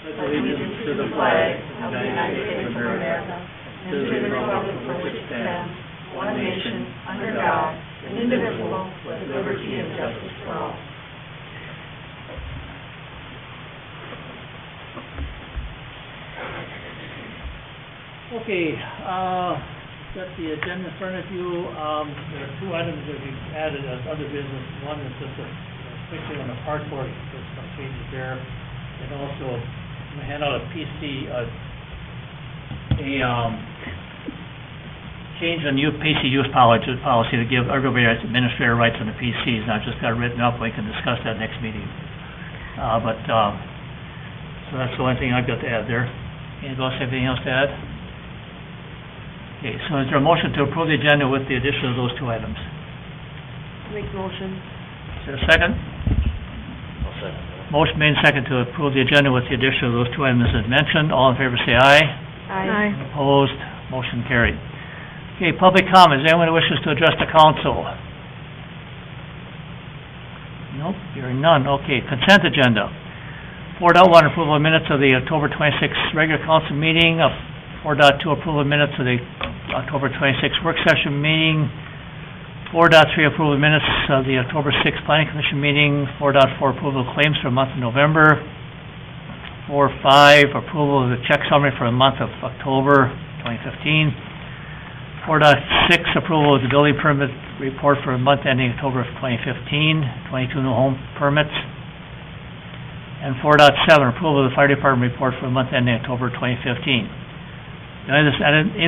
pledge allegiance to the flag of the United States of America and to the republic for which it stands, one nation, under God, indivisible, with liberty and justice for all. Okay, got the agenda in front of you. There are two items that we've added as other business. One is just quickly on the park board, there's some changes there. And also, I'm going to hand out a change in PC use policy to give everybody administrator rights on the PCs. Now, I just got it written up. We can discuss that next meeting. So that's the only thing I've got to add there. Anything else? Anything else to add? Okay, so is there a motion to approve the agenda with the addition of those two items? Make motion. Is there a second? I'll second. Motion made second to approve the agenda with the addition of those two items as mentioned. All in favor say aye. Aye. Opposed? Motion carried. Okay, public comments. Anyone who wishes to address the council? Nope, hearing none. Okay, consent agenda. 4.1 approval of minutes of the October 26th regular council meeting. 4.2 approval of minutes of the October 26th work session meeting. 4.3 approval of minutes of the October 6th planning commission meeting. 4.4 approval of claims for the month of November. 4.5 approval of the check summary for the month of October 2015. 4.6 approval of the building permit report for the month ending October of 2015. 22 new home permits. And 4.7 approval of the fire department report for the month ending October 2015. Any of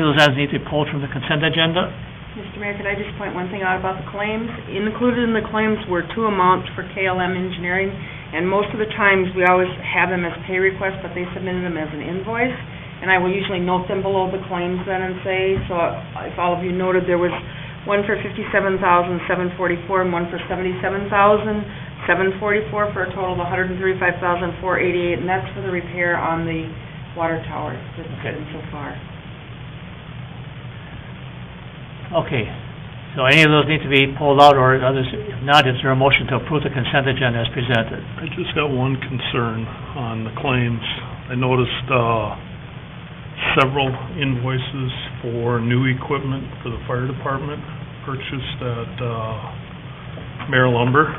those items need to be pulled from the consent agenda? Mr. Mayor, could I just point one thing out about the claims? Included in the claims were two amounts for KLM Engineering, and most of the times we always have them as pay requests, but they submitted them as an invoice, and I will usually note them below the claims then and say, so if all of you noted, there was one for $57,744 and one for $77,744 for a total of $135,488, and that's for the repair on the water tower that's been so far. Okay, so any of those need to be pulled out, or others? If not, is there a motion to approve the consent agenda as presented? I just got one concern on the claims. I noticed several invoices for new equipment for the fire department purchased at Mare Lumber.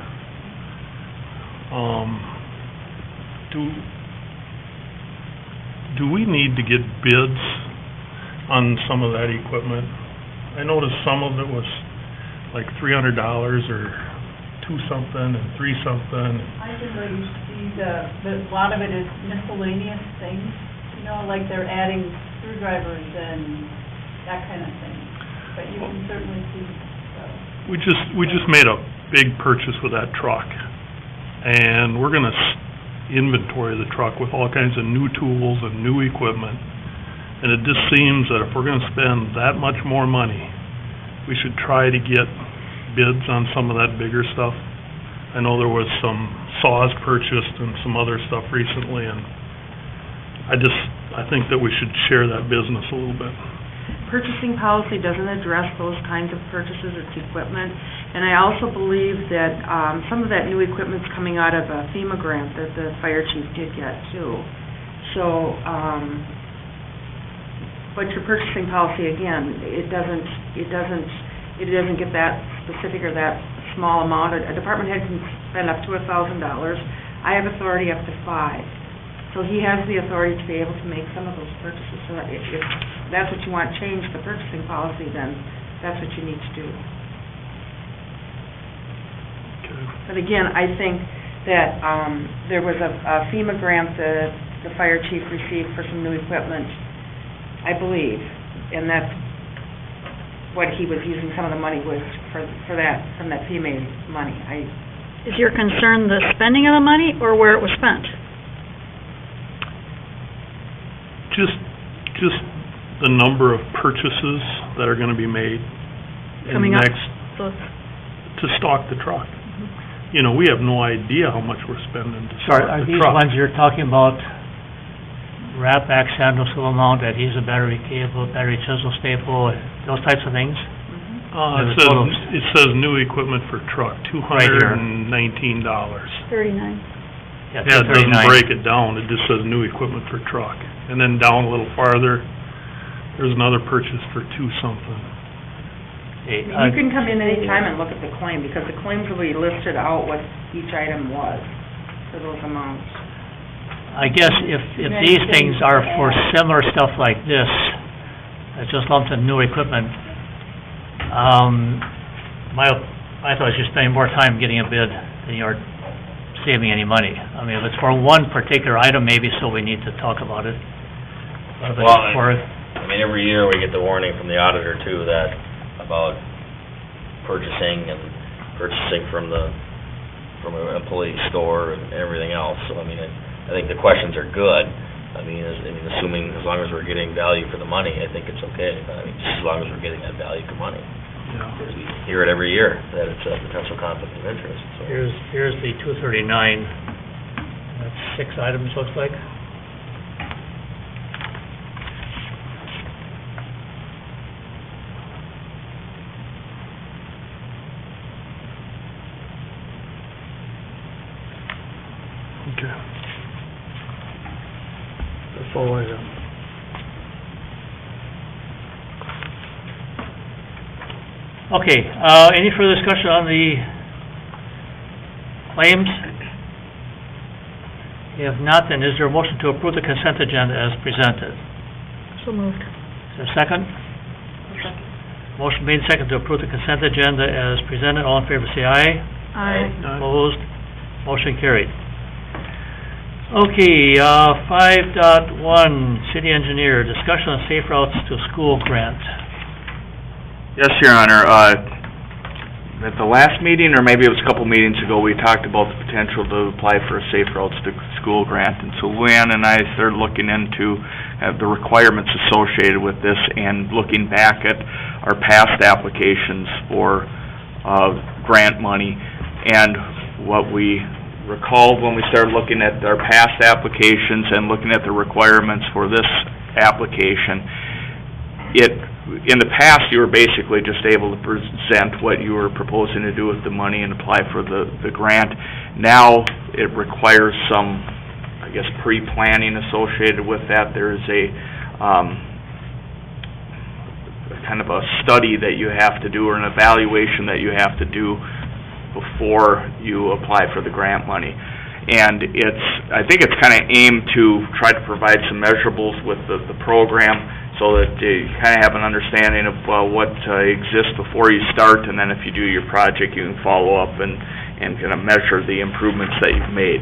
Do we need to get bids on some of that equipment? I noticed some of it was like $300 or two something and three something. I can really see a lot of it is miscellaneous things, you know, like they're adding screwdrivers and that kind of thing. But you can certainly see. We just made a big purchase with that truck, and we're going to inventory the truck with all kinds of new tools and new equipment. And it just seems that if we're going to spend that much more money, we should try to get bids on some of that bigger stuff. I know there was some saws purchased and some other stuff recently, and I think that we should share that business a little bit. Purchasing policy doesn't address those kinds of purchases, it's equipment. And I also believe that some of that new equipment's coming out of a FEMA grant that the fire chief did get too. So, but your purchasing policy, again, it doesn't get that specific or that small amount. A department head can spend up to $1,000. I have authority up to $5,000. So he has the authority to be able to make some of those purchases. So if that's what you want changed, the purchasing policy, then that's what you need to do. Okay. But again, I think that there was a FEMA grant that the fire chief received for some new equipment, I believe, and that's what he was using some of the money was for that, from that FEMA money. Is your concern the spending of the money or where it was spent? Just the number of purchases that are going to be made Coming up. to stock the truck. You know, we have no idea how much we're spending to stock Sorry, are the these truck. ones you're talking about wrap back sandal civil mount, adhesive battery cable, battery chisel staple, those types of things? It says new equipment for truck, $219. $39. Yeah, Yeah, it doesn't 239. break it down, it just says new equipment for truck. And then down a little farther, there's another purchase for two something. Okay, You can come in anytime and look at the claim, because the claims will be listed out what each item was for those amounts. I guess if these things are for similar stuff like this, it's just lumped in new equipment, my thought is you're spending more time getting a bid than you're saving any money. I mean, if it's for one particular item, maybe so we need to talk about it. But if it's Well, for, I mean, every year we get the warning from the auditor too, that about purchasing from an employee store and everything else. So, I mean, I think the questions are good. I mean, assuming as long as we're getting value for the money, I think it's okay. I mean, just as long as we're getting that value for money. Yeah. Because we hear it every year, that it's a potential conflict of interest, so. here's the 239, that's 6 items, looks like. Okay. That's all I have. Okay, any further discussion on the claims? If not, then is there a motion to approve the consent agenda as presented? So moved. Is there a second? Motion made second to approve the consent agenda as presented. All in favor say aye. Aye. Opposed? Motion carried. Okay, 5.1, city engineer, discussion on safe routes to school grant. Yes, Your Honor. At the last meeting, or maybe it was a couple meetings ago, we talked about the potential to apply for a Safe Routes to School grant. And so Luann and I started looking into the requirements associated with this and looking back at our past applications for grant money. And what we recalled when we started looking at our past applications and looking at the requirements for this application, in the past, you were basically just able to present what you were proposing to do with the money and apply for the grant. Now, it requires some, I guess, pre-planning associated with that. There is a kind of a study that you have to do, or an evaluation that you have to do before you apply for the grant money. And I think it's kind of aimed to try to provide some measurables with the program, so that you kind of have an understanding of what exists before you start, and then if you do your project, you can follow up and kind of measure the improvements that you've made.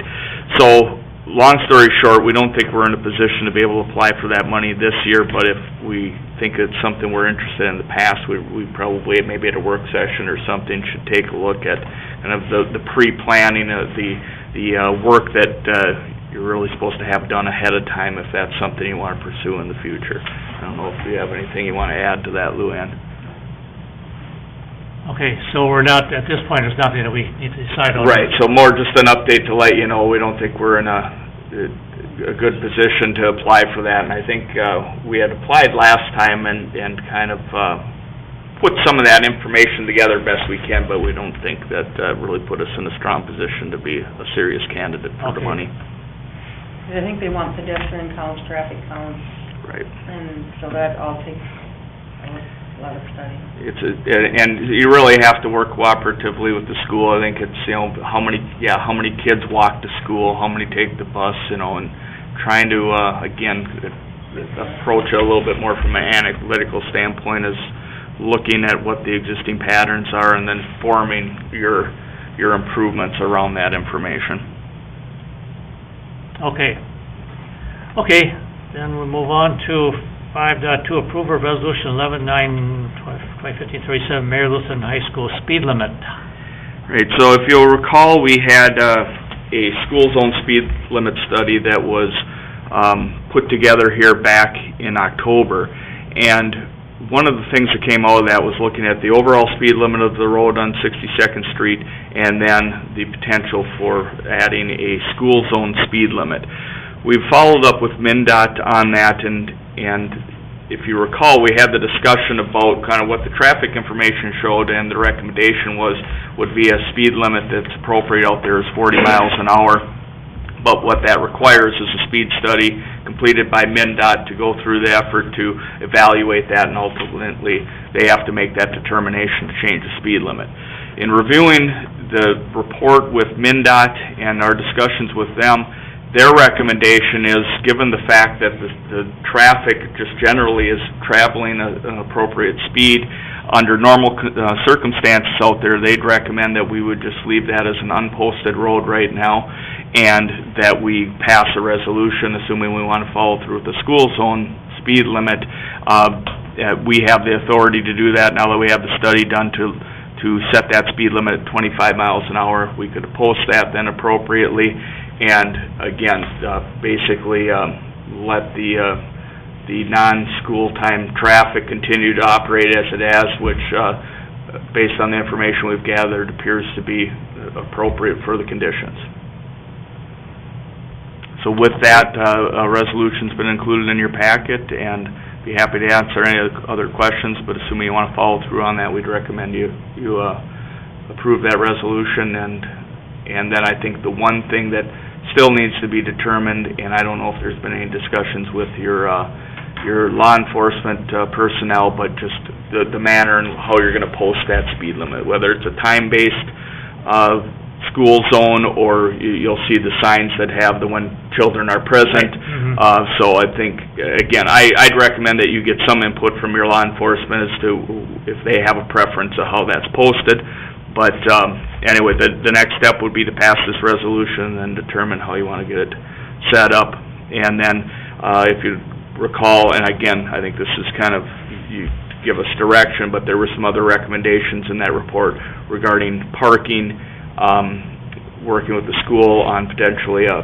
So, long story short, we don't think we're in a position to be able to apply for that money this year, but if we think it's something we're interested in the past, we probably, maybe at a work session or something, should take a look at kind of the pre-planning of the work that you're really supposed to have done ahead of time, if that's something you want to pursue in the future. I don't know if you have anything you want to add to that, Luann. Okay, so we're not, at this point, there's nothing that we need to decide on. Right, so more just an update to let you know, we don't think we're in a good position to apply for that. And I think we had applied last time and kind of put some of that information together best we can, but we don't think that really put us in a strong position to be a serious candidate for the money. I think they want pedestrian counts, traffic counts, Right. and so that all takes a lot of study. And you really have to work cooperatively with the school. I think it's, how many kids walk to school, how many take the bus, and trying to, again, approach it a little bit more from an analytical standpoint, is looking at what the existing patterns are and then forming your improvements around that information. Okay, then we'll move on to 5.2, approval of resolution 11/9/2015-37, Mary Lutheran High School speed limit. Right, so if you'll recall, we had a school zone speed limit study that was put together here back in October, and one of the things that came out of that was looking at the overall speed limit of the road on 62nd Street, and then the potential for adding a school zone speed limit. We've followed up with MnDOT on that, and if you recall, we had the discussion about kind of what the traffic information showed, and the recommendation would be a speed limit that's appropriate out there is 40 miles an hour. But what that requires is a speed study completed by MnDOT to go through the effort to evaluate that, and ultimately they have to make that determination to change the speed limit. In reviewing the report with MnDOT and our discussions with them, their recommendation is, given the fact that the traffic just generally is traveling an appropriate speed, under normal circumstances out there, they'd recommend that we would just leave that as an unposted road right now, and that we pass a resolution, assuming we want to follow through with the school zone speed limit. We have the authority to do that now that we have the study done to set that speed limit at 25 miles an hour. We could post that then appropriately, and again, basically let the non-school time traffic continue to operate as it has, which, based on the information we've gathered, appears to be appropriate for the conditions. So with that, a resolution's been included in your packet, and be happy to answer any other questions, but assuming you want to follow through on that, we'd recommend you approve that resolution. And then I think the one thing that still needs to be determined, and I don't know if there's been any discussions with your law enforcement personnel, but just the manner and how you're going to post that speed limit, whether it's a time-based school zone, or you'll see the signs that have the when children are present. Mm-hmm. So I think, again, I'd recommend that you get some input from your law enforcement as to if they have a preference of how that's posted. But anyway, the next step would be to pass this resolution and determine how you want to get it set up. And then if you recall, and again, I think this is kind of, you give us direction, but there were some other recommendations in that report regarding parking, working with the school on potentially a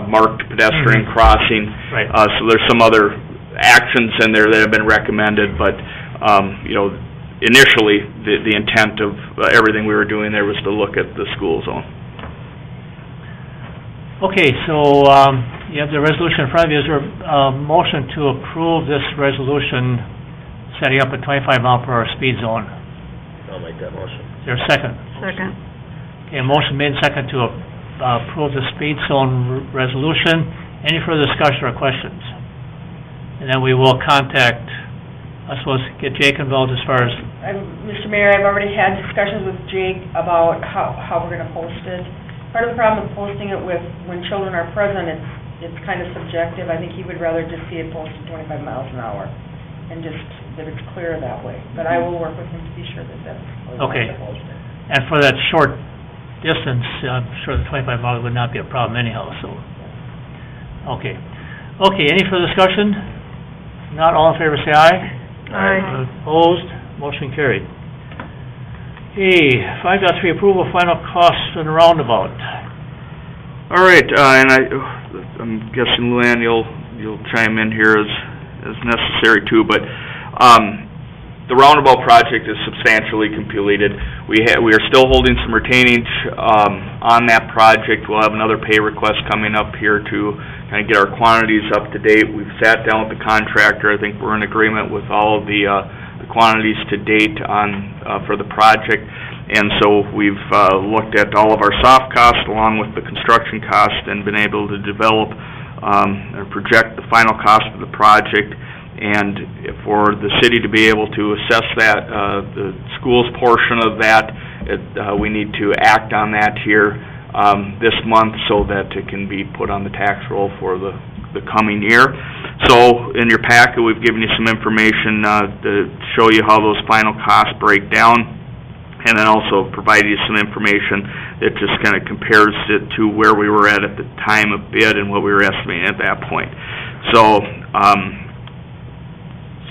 marked pedestrian crossing. Right. So there's some other actions in there that have been recommended, but, initially, the intent of everything we were doing there was to look at the school zone. Okay, so, you have the resolution in front of you. Is there a motion to approve this resolution setting up a 25 mile per hour speed zone? I'll make that motion. Is there a second? Second. Okay, a motion made second to approve the speed zone resolution. Any further discussion or questions? And then we will contact, I suppose, get Jake involved as far as... Mr. Mayor, I've already had discussions with Jake about how we're gonna post it. Part of the problem with posting it with, when children are present, it's kind of subjective. I think he would rather just see it posted 25 miles an hour, and just that it's clear that way. But I will work with him to be sure that that's how Okay. to post it. And for that short distance, I'm sure the 25 miles would not be a problem anyhow, so... Okay. Okay, any further discussion? Not all in favor, say aye. Aye. Opposed? Motion carried. Okay, 5.3, approval of final costs and roundabout. All right, and I'm guessing, Luann, you'll chime in here as necessary too, but the roundabout project is substantially completed. We are still holding some retainage on that project. We'll have another pay request coming up here to kind of get our quantities up to date. We've sat down with the contractor. I think we're in agreement with all of the quantities to date for the project, and so we've looked at all of our soft costs along with the construction cost and been able to develop or project the final cost of the project. And for the city to be able to assess that, the school's portion of that, we need to act on that here this month so that it can be put on the tax roll for the coming year. So in your packet, we've given you some information to show you how those final costs break down, and then also provide you some information that just kind of compares it to where we were at the time of bid and what we were estimating at that point. So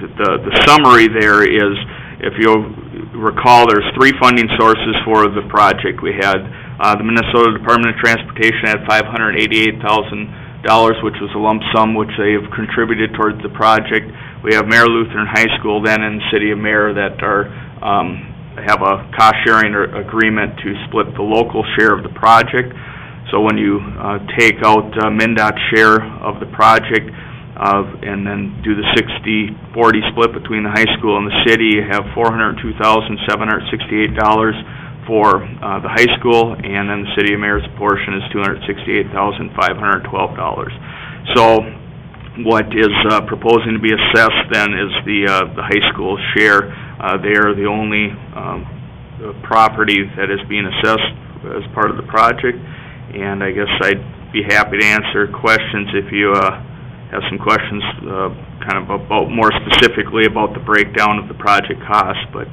the summary there is, if you'll recall, there's three funding sources for the project. We had the Minnesota Department of Transportation had $588,000, which was a lump sum which they have contributed towards the project. We have Mare Lutheran High School then in the city of Mare that are have a cost-sharing agreement to split the local share of the project. So when you take out MnDOT's share of the project, and then do the 60-40 split between the high school and the city, you have $402,768 for the high school, and then the City of Mayor's portion is $268,512. So what is proposing to be assessed then is the high school share. They are the only property that is being assessed as part of the project, and I guess I'd be happy to answer questions if you have some questions kind of about more specifically about the breakdown of the project cost, but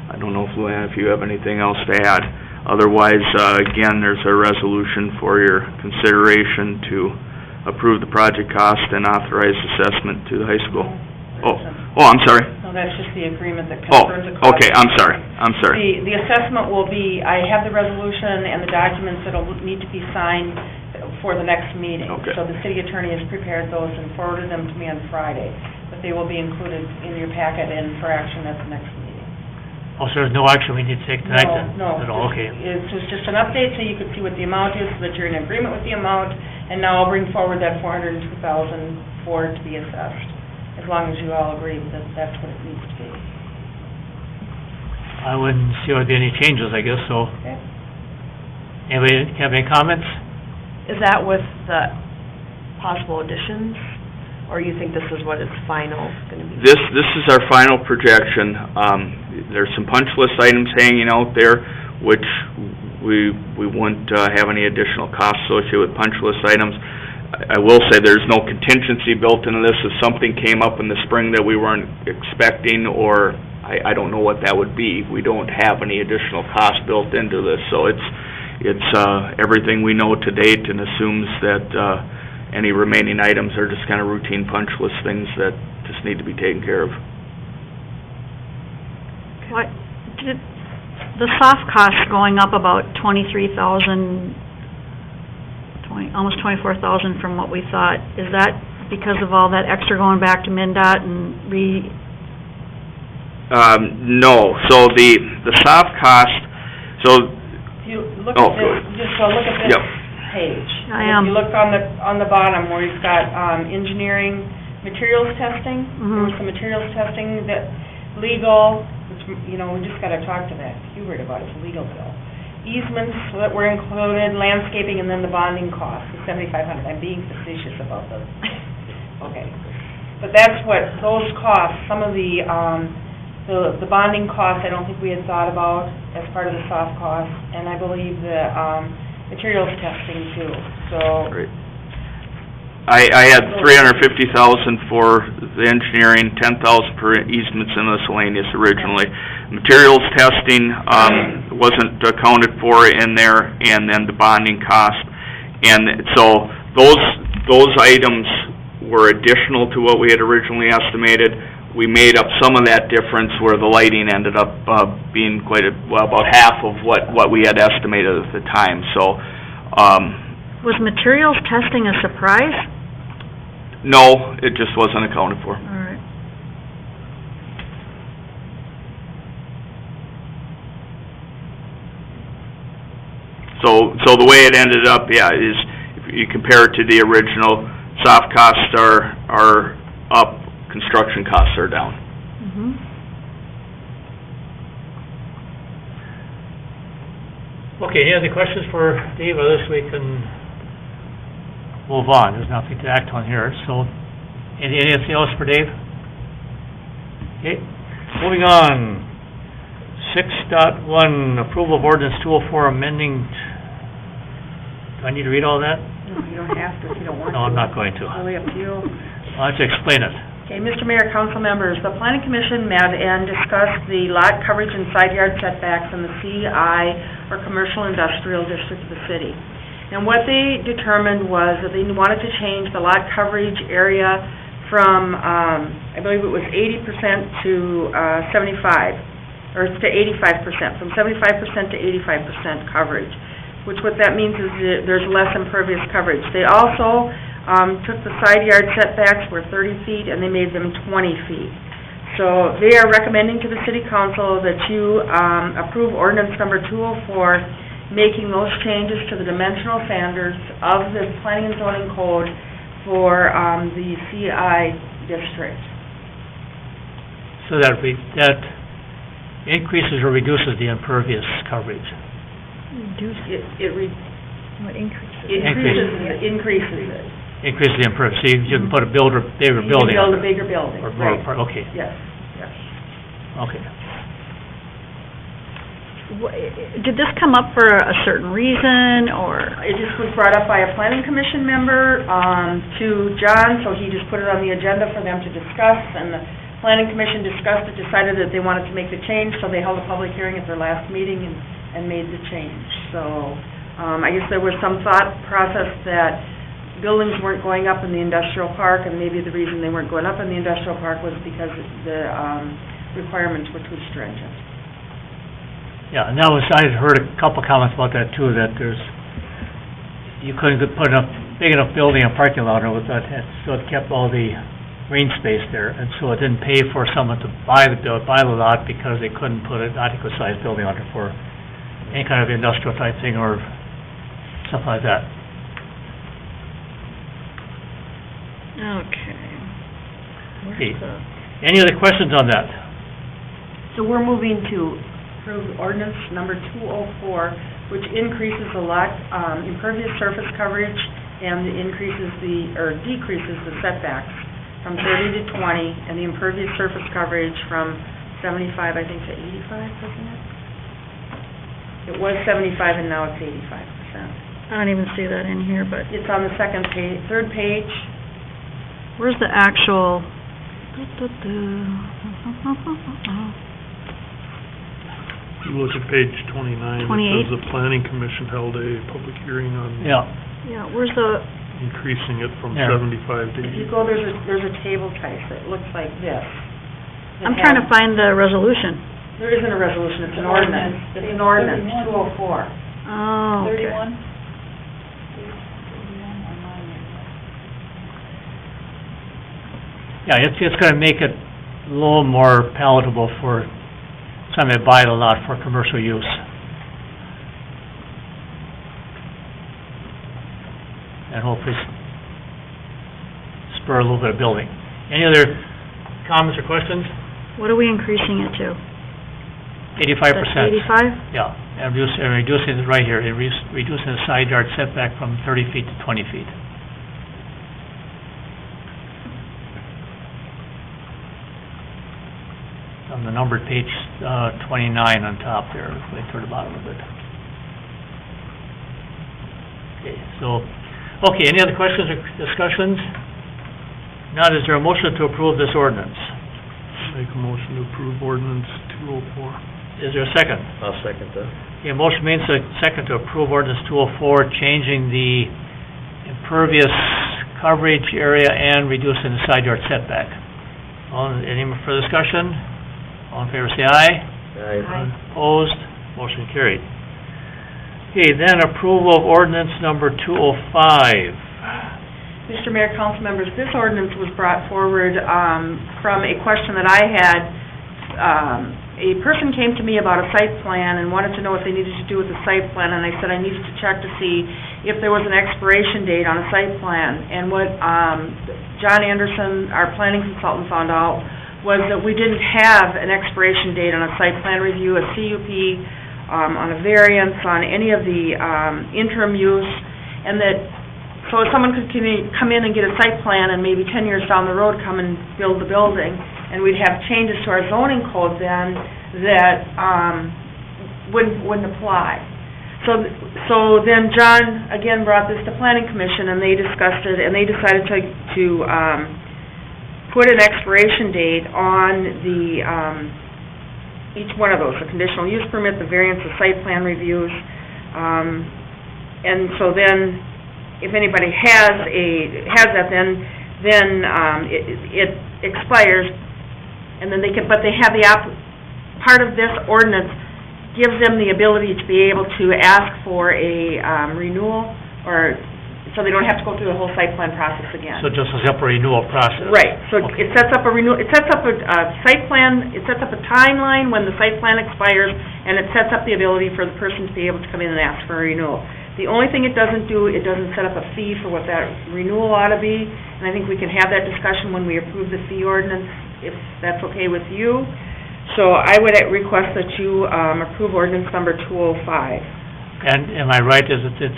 I don't know if Luann, if you have anything else to add. Otherwise, again, there's a resolution for your consideration to approve the project cost and authorize assessment to the high school. Oh, I'm sorry. No, that's just the agreement that Oh, confirms the cost. okay, I'm sorry. The assessment will be, I have the resolution and the documents that'll need to be signed for the next meeting. Okay. So the city attorney has prepared those and forwarded them to me on Friday, but they will be included in your packet and for action at the next meeting. Oh, so there's no action we need to take tonight then? No, At all, okay. It was just an update so you could see what the amount is, so that you're in agreement with the amount, and now I'll bring forward that $402,000 for it to be assessed, as long as you all agree that that's what it needs to be. I wouldn't see there'd be any changes, I guess, so. Okay. Anybody have any comments? Is that with the possible additions, or you think this is what it's final gonna be? This is our final projection. There's some punch list items hanging out there, which we wouldn't have any additional costs associated with punch list items. I will say there's no contingency built into this. If something came up in the spring that we weren't expecting, or I don't know what that would be, we don't have any additional cost built into this. So it's everything we know to date, and assumes that any remaining items are just kind of routine punch list things that just need to be taken care of. What, the soft costs going up about 23,000, almost 24,000 from what we thought, is that because of all that extra going back to MnDOT and No, so the soft cost, so... If you look at this, just look at this Yep. page. I am. If you look on the bottom where you've got engineering materials testing, there was some materials testing, that legal, which, we just gotta talk to that Hubert about it, it's a legal bill. Easements that were included, landscaping, and then the bonding cost, the $7,500. I'm being facetious about those. Okay. But that's what, those costs, some of the bonding costs, I don't think we had thought about as part of the soft costs, and I believe the materials testing too, so. Great. I had $350,000 for the engineering, $10,000 for easements and miscellaneous originally. Materials testing, wasn't accounted for in there, and then the bonding cost. And so those items were additional to what we had originally estimated. We made up some of that difference where the lighting ended up being about half of what we had estimated at the time, so. was materials testing a surprise? No, it just wasn't accounted for. All right. So the way it ended up, is if you compare it to the original, soft costs are up, construction costs are down. Okay, any other questions for Dave, or this we can move on? There's nothing to act on here, so, anything else for Dave? Okay, moving on. 6.1, approval of ordinance 204 amending, do I need to read all that? No, you don't have to if you don't want to. No, I'm not going to. It's really up to you. Why don't you explain it? Okay, Mr. Mayor, council members, the planning commission met and discussed the lot coverage and side yard setbacks in the CI, or commercial industrial district of the city. And what they determined was that they wanted to change the lot coverage area from, I believe it was 80% to 75, or to 85%, from 75% to 85% coverage, which what that means is that there's less impervious coverage. They also took the side yard setbacks were 30 feet and they made them 20 feet. So they are recommending to the city council that you approve ordinance number 204, making those changes to the dimensional standards of the planning and zoning code for the CI district. So that increases or reduces the impervious coverage? Reduce, what increases? Increases it. Increases the impervious, so you can put a bigger You can building. build a bigger building, Or more, right. okay, Yes, yes. okay. Did this come up for a certain reason, or? It just was brought up by a planning commission member, to John, so he just put it on the agenda for them to discuss, and the planning commission discussed it, decided that they wanted to make the change, so they held a public hearing at their last meeting and made the change. So, I guess there was some thought process that buildings weren't going up in the industrial park, and maybe the reason they weren't going up in the industrial park was because the, requirements were too stringent. Yeah, and that was, I had heard a couple comments about that too, that you couldn't put enough, big enough building and parking lot over that, so it kept all the green space there, and so it didn't pay for someone to buy the lot because they couldn't put an adequate sized building on it for any kind of industrial type thing or something like that. Okay. Okay. Any other questions on that? So we're moving to approve ordinance number 204, which increases the lot, impervious surface coverage and increases or decreases the setbacks from 30 to 20, and the impervious surface coverage from 75, I think, to 85, wasn't it? It was 75 and now it's 85%. I don't even see that in here, but It's on the third page. where's the actual? If you look at page 29, it 28? says the planning commission held a public hearing on Yeah, Yeah, where's the, increasing it from Yeah. 75 to If you 80. go, there's a table type that looks like this. I'm trying to find the resolution. There isn't a resolution, it's an ordinance. It's an ordinance, 204. Oh, okay. 31? yeah, it's gonna make it a little more palatable for somebody to buy the lot for commercial use. And hopefully spur a little bit of building. Any other comments or questions? What are we increasing it to? 85%. 85? Yeah, and reducing it right here, reducing the side yard setback from 30 feet to 20 feet. On the numbered page, 29 on top there, way toward the bottom of it. Okay, so, any other questions or discussions? Now, is there a motion to approve this ordinance? Make a motion to approve ordinance 204. Is there a second? I'll second that. Okay, motion made second to approve ordinance 204, changing the impervious coverage area and reducing the side yard setback. Any further discussion? All in favor, say aye. Aye. Opposed? Motion carried. Okay, then approval of ordinance number 205. Mr. Mayor, council members, this ordinance was brought forward from a question that I had. A person came to me about a site plan and wanted to know what they needed to do with the site plan, and I said I needed to check to see if there was an expiration date on a site plan. And what John Anderson, our planning consultant, found out was that we didn't have an expiration date on a site plan review, a CUP, on a variance, on any of the interim use, and that so someone could come in and get a site plan and maybe 10 years down the road come and build the building, and we'd have changes to our zoning code then that wouldn't apply. So then John again brought this to Planning Commission, and they discussed it, and they decided to put an expiration date on the each one of those, the conditional use permit, the variance, the site plan reviews, and so then if anybody has that, then it expires, and then they have part of this ordinance gives them the ability to be able to ask for a renewal, or so they don't have to go through the whole site plan process again. So just a separate renewal process. Right, so Okay. it sets up a site plan, it sets up a timeline when the site plan expires, and it sets up the ability for the person to be able to come in and ask for a renewal. The only thing it doesn't do, it doesn't set up a fee for what that renewal ought to be, and I think we can have that discussion when we approve the fee ordinance, if that's okay with you. So I would request that you approve ordinance number 205. And am I right, is it,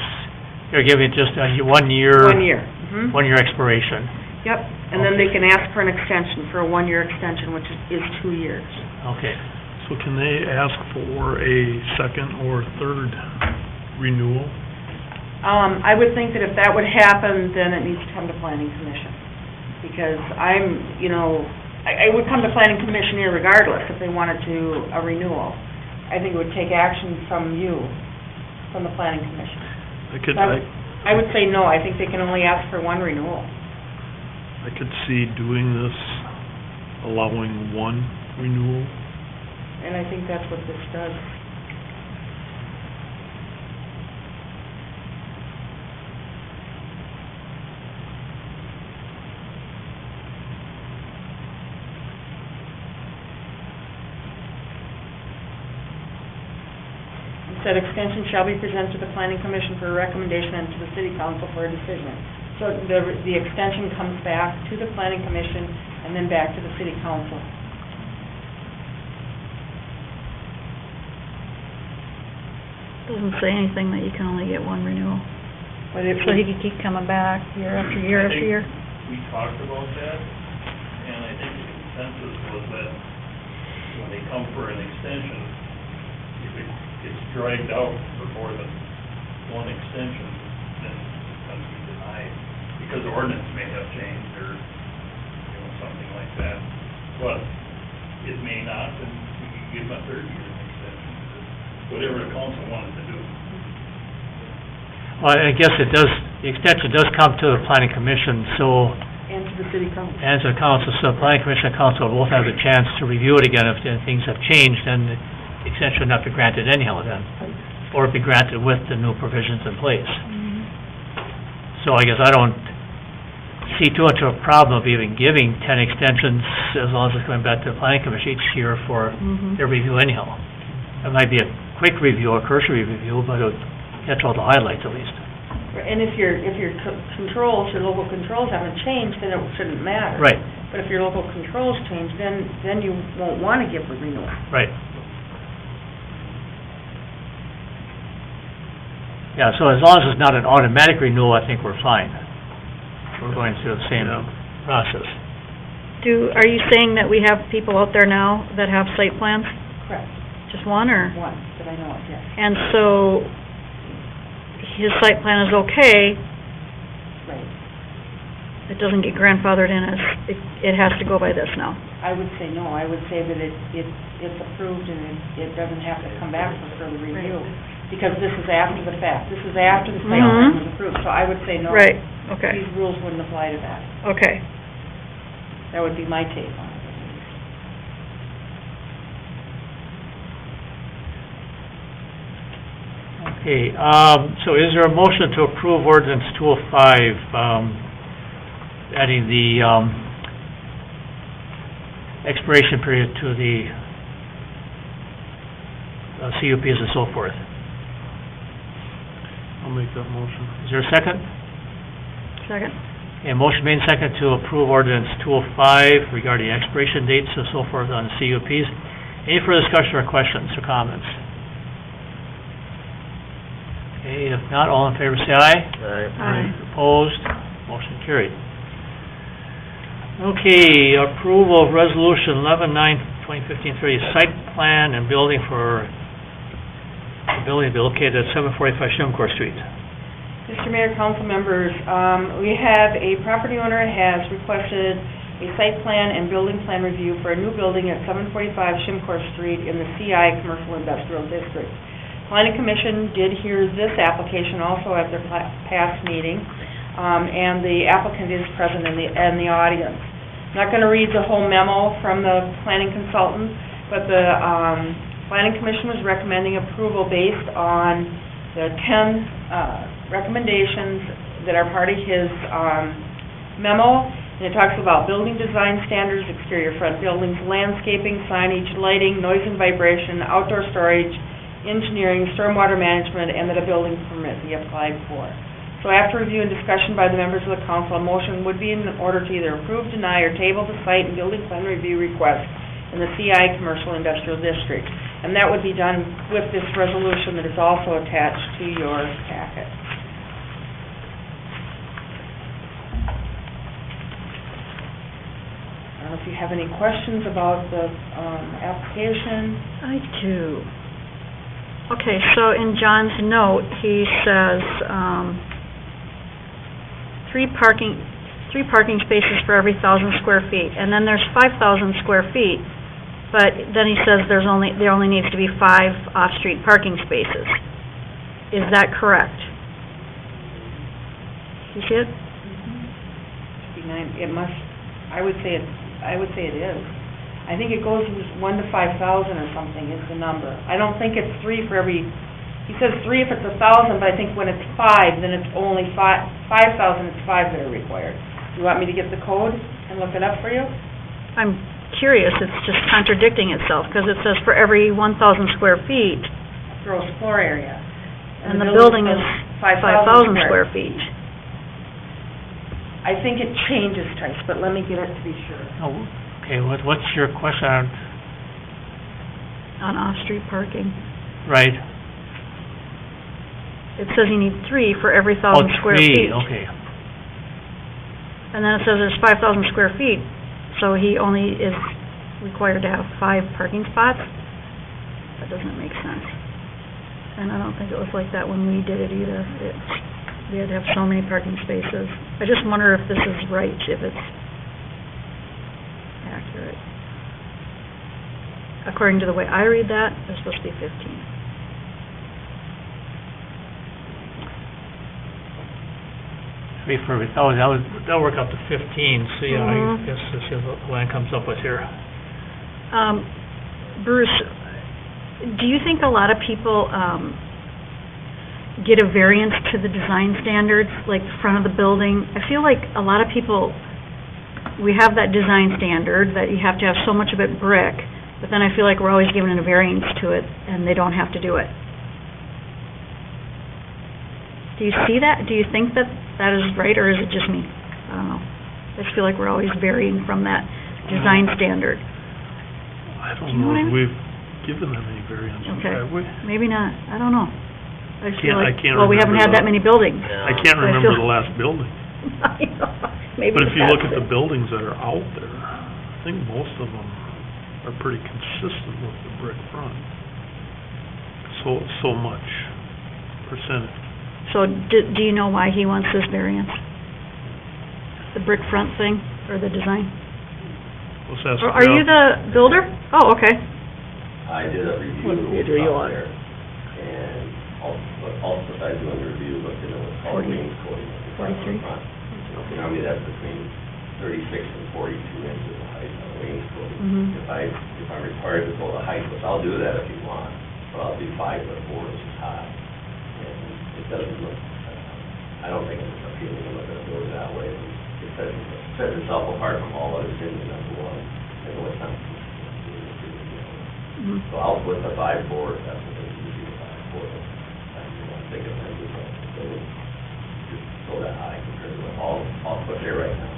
you're giving just a 1 year? 1 year. 1 year expiration? Yep, and then they can ask for an extension, for a 1 year extension, which is 2 years. Okay. So can they ask for a second or third renewal? I would think that if that would happen, then it needs to come to planning commission. Because I would come to planning commission irregardless if they wanted to, a renewal. I think it would take action from you, from the planning commission. I would say no, I think they can only ask for 1 renewal. I could see doing this, allowing 1 renewal. And I think that's what this does. Said extension shall be presented to the planning commission for a recommendation and to the city council for a decision. So the extension comes back to the planning commission and then back to the city council. Doesn't say anything that you can only get 1 renewal. But it So he could keep coming back year after year after year. We talked about that, and I think the consensus was that when they come for an extension, if it gets dragged out for more than 1 extension, then it's going to be denied, because the ordinance may have changed or, something like that. But it may not, and we can give them a 30-year extension, whatever the council wanted to do. Well, I guess it does, the extension does come to the planning commission, so, and to the city council. and to the council, so the planning commission and council both have the chance to review it again if things have changed, and the extension would not be granted anyhow then, or be granted with the new provisions in place. So I guess I don't see too much of a problem of even giving 10 extensions as long as it's going back to the planning commission each year for their review anyhow. It might be a quick review, a cursory review, but it would catch all the highlights at least. And if your controls, your local controls haven't changed, then it shouldn't matter. Right, But if your local controls change, then you won't want to give a renewal. right. Yeah, so as long as it's not an automatic renewal, I think we're fine. We're going through the same process. Are you saying that we have people out there now that have site plans? Correct. Just 1 or? 1 that I know of, yes. And so his site plan is okay, Right. it doesn't get grandfathered in as, it has to go by this now. I would say no. I would say that it's approved and it doesn't have to come back for further review. Because this is after the fact. This is after the site plan was approved. So I would say no. Right, okay, These rules wouldn't apply to that. okay. That would be my take on it. Okay, so is there a motion to approve ordinance 205, adding the, expiration period to the CUPs and so forth? I'll make that motion. Is there a second? Second. Okay, motion made and second to approve ordinance 205 regarding expiration dates and so forth on CUPs. Any further discussion or questions or comments? Okay, if not, all in favor say aye. Aye. Opposed? Motion carried. Okay, approval of resolution 11/9/2015-30, site plan and building for the building to be located at 745 Shimcourt Street. Mr. Mayor, council members, we have a property owner has requested a site plan and building plan review for a new building at 745 Shimcourt Street in the CI Commercial Industrial District. Planning Commission did hear this application also at their past meeting, and the applicant is present in the audience. I'm not going to read the whole memo from the planning consultant, but the Planning Commission was recommending approval based on the 10 recommendations that are part of his memo, and it talks about building design standards, exterior front buildings, landscaping, signage, lighting, noise and vibration, outdoor storage, engineering, stormwater management, and that a building permit be applied for. So after review and discussion by the members of the council, a motion would be in order to either approve, deny, or table the site and building plan review request in the CI Commercial Industrial District. And that would be done with this resolution that is also attached to your packet. I don't know if you have any questions about the application. I do. Okay, so in John's note, he says, three parking spaces for every 1,000 square feet, and then there's 5,000 square feet, but then he says there only needs to be 5 off-street parking spaces. Is that correct? You see it? It must, I would say it is. I think it goes 1 to 5,000 or something is the number. I don't think it's 3 for every, he says 3 if it's 1,000, but I think when it's 5, then it's only 5,000, it's 5 that are required. Do you want me to get the code and look it up for you? I'm curious, it's just contradicting itself, because it says for every 1,000 square feet, Gross floor area. and the building is 5,000 square feet. I think it changes, Tice, but let me get it to be sure. Oh, okay, what's your question on, On off-street parking. right? It says you need 3 for every 1,000 Oh, square 3, feet. okay. And then it says there's 5,000 square feet, so he only is required to have 5 parking spots? That doesn't make sense. And I don't think it was like that when we did it either. We had to have so many parking spaces. I just wonder if this is right, if it's accurate. According to the way I read that, it's supposed to be 15. That'll work up to 15, so yeah, I Mhm. guess this is what Luann comes up with here. Bruce, do you think a lot of people get a variance to the design standards, like the front of the building? I feel like a lot of people, we have that design standard that you have to have so much of it brick, but then I feel like we're always giving a variance to it, and they don't have to do it. Do you see that? Do you think that that is right, or is it just me? I don't know. I just feel like we're always varying from that design standard. I Do don't you know know what I if mean? we've given them any variances, Okay. have we? Maybe not. I don't know. I just feel I like, can't well, we haven't remember had that the- many buildings. Yeah. I can't I remember feel- the last building. Maybe But if you look at that's the it. buildings that are out there, I think most of them are pretty consistent with the brick front. So much percentage. So do you know why he wants this variance? The brick front thing, or the design? Let's ask Or are you Jeff. the builder? Oh, okay. I did a review out there, and also I do a review, looked at what's called 40. wainscoting. 43. You know, I mean, that's between 36 and 42 inches of height on the wainscoting. Mhm. If I'm required to go the height, which I'll do that if you want, but I'll do 5'4" inches high. And it doesn't look, I don't think it's appealing to look at a building that way. It sets itself apart from all other cities, number one. I know it's not. Mhm. So I'll put the 5'4", if that's what they usually do, 5'4". I'm thinking of it, so just go that high compared to what I'll put there right now.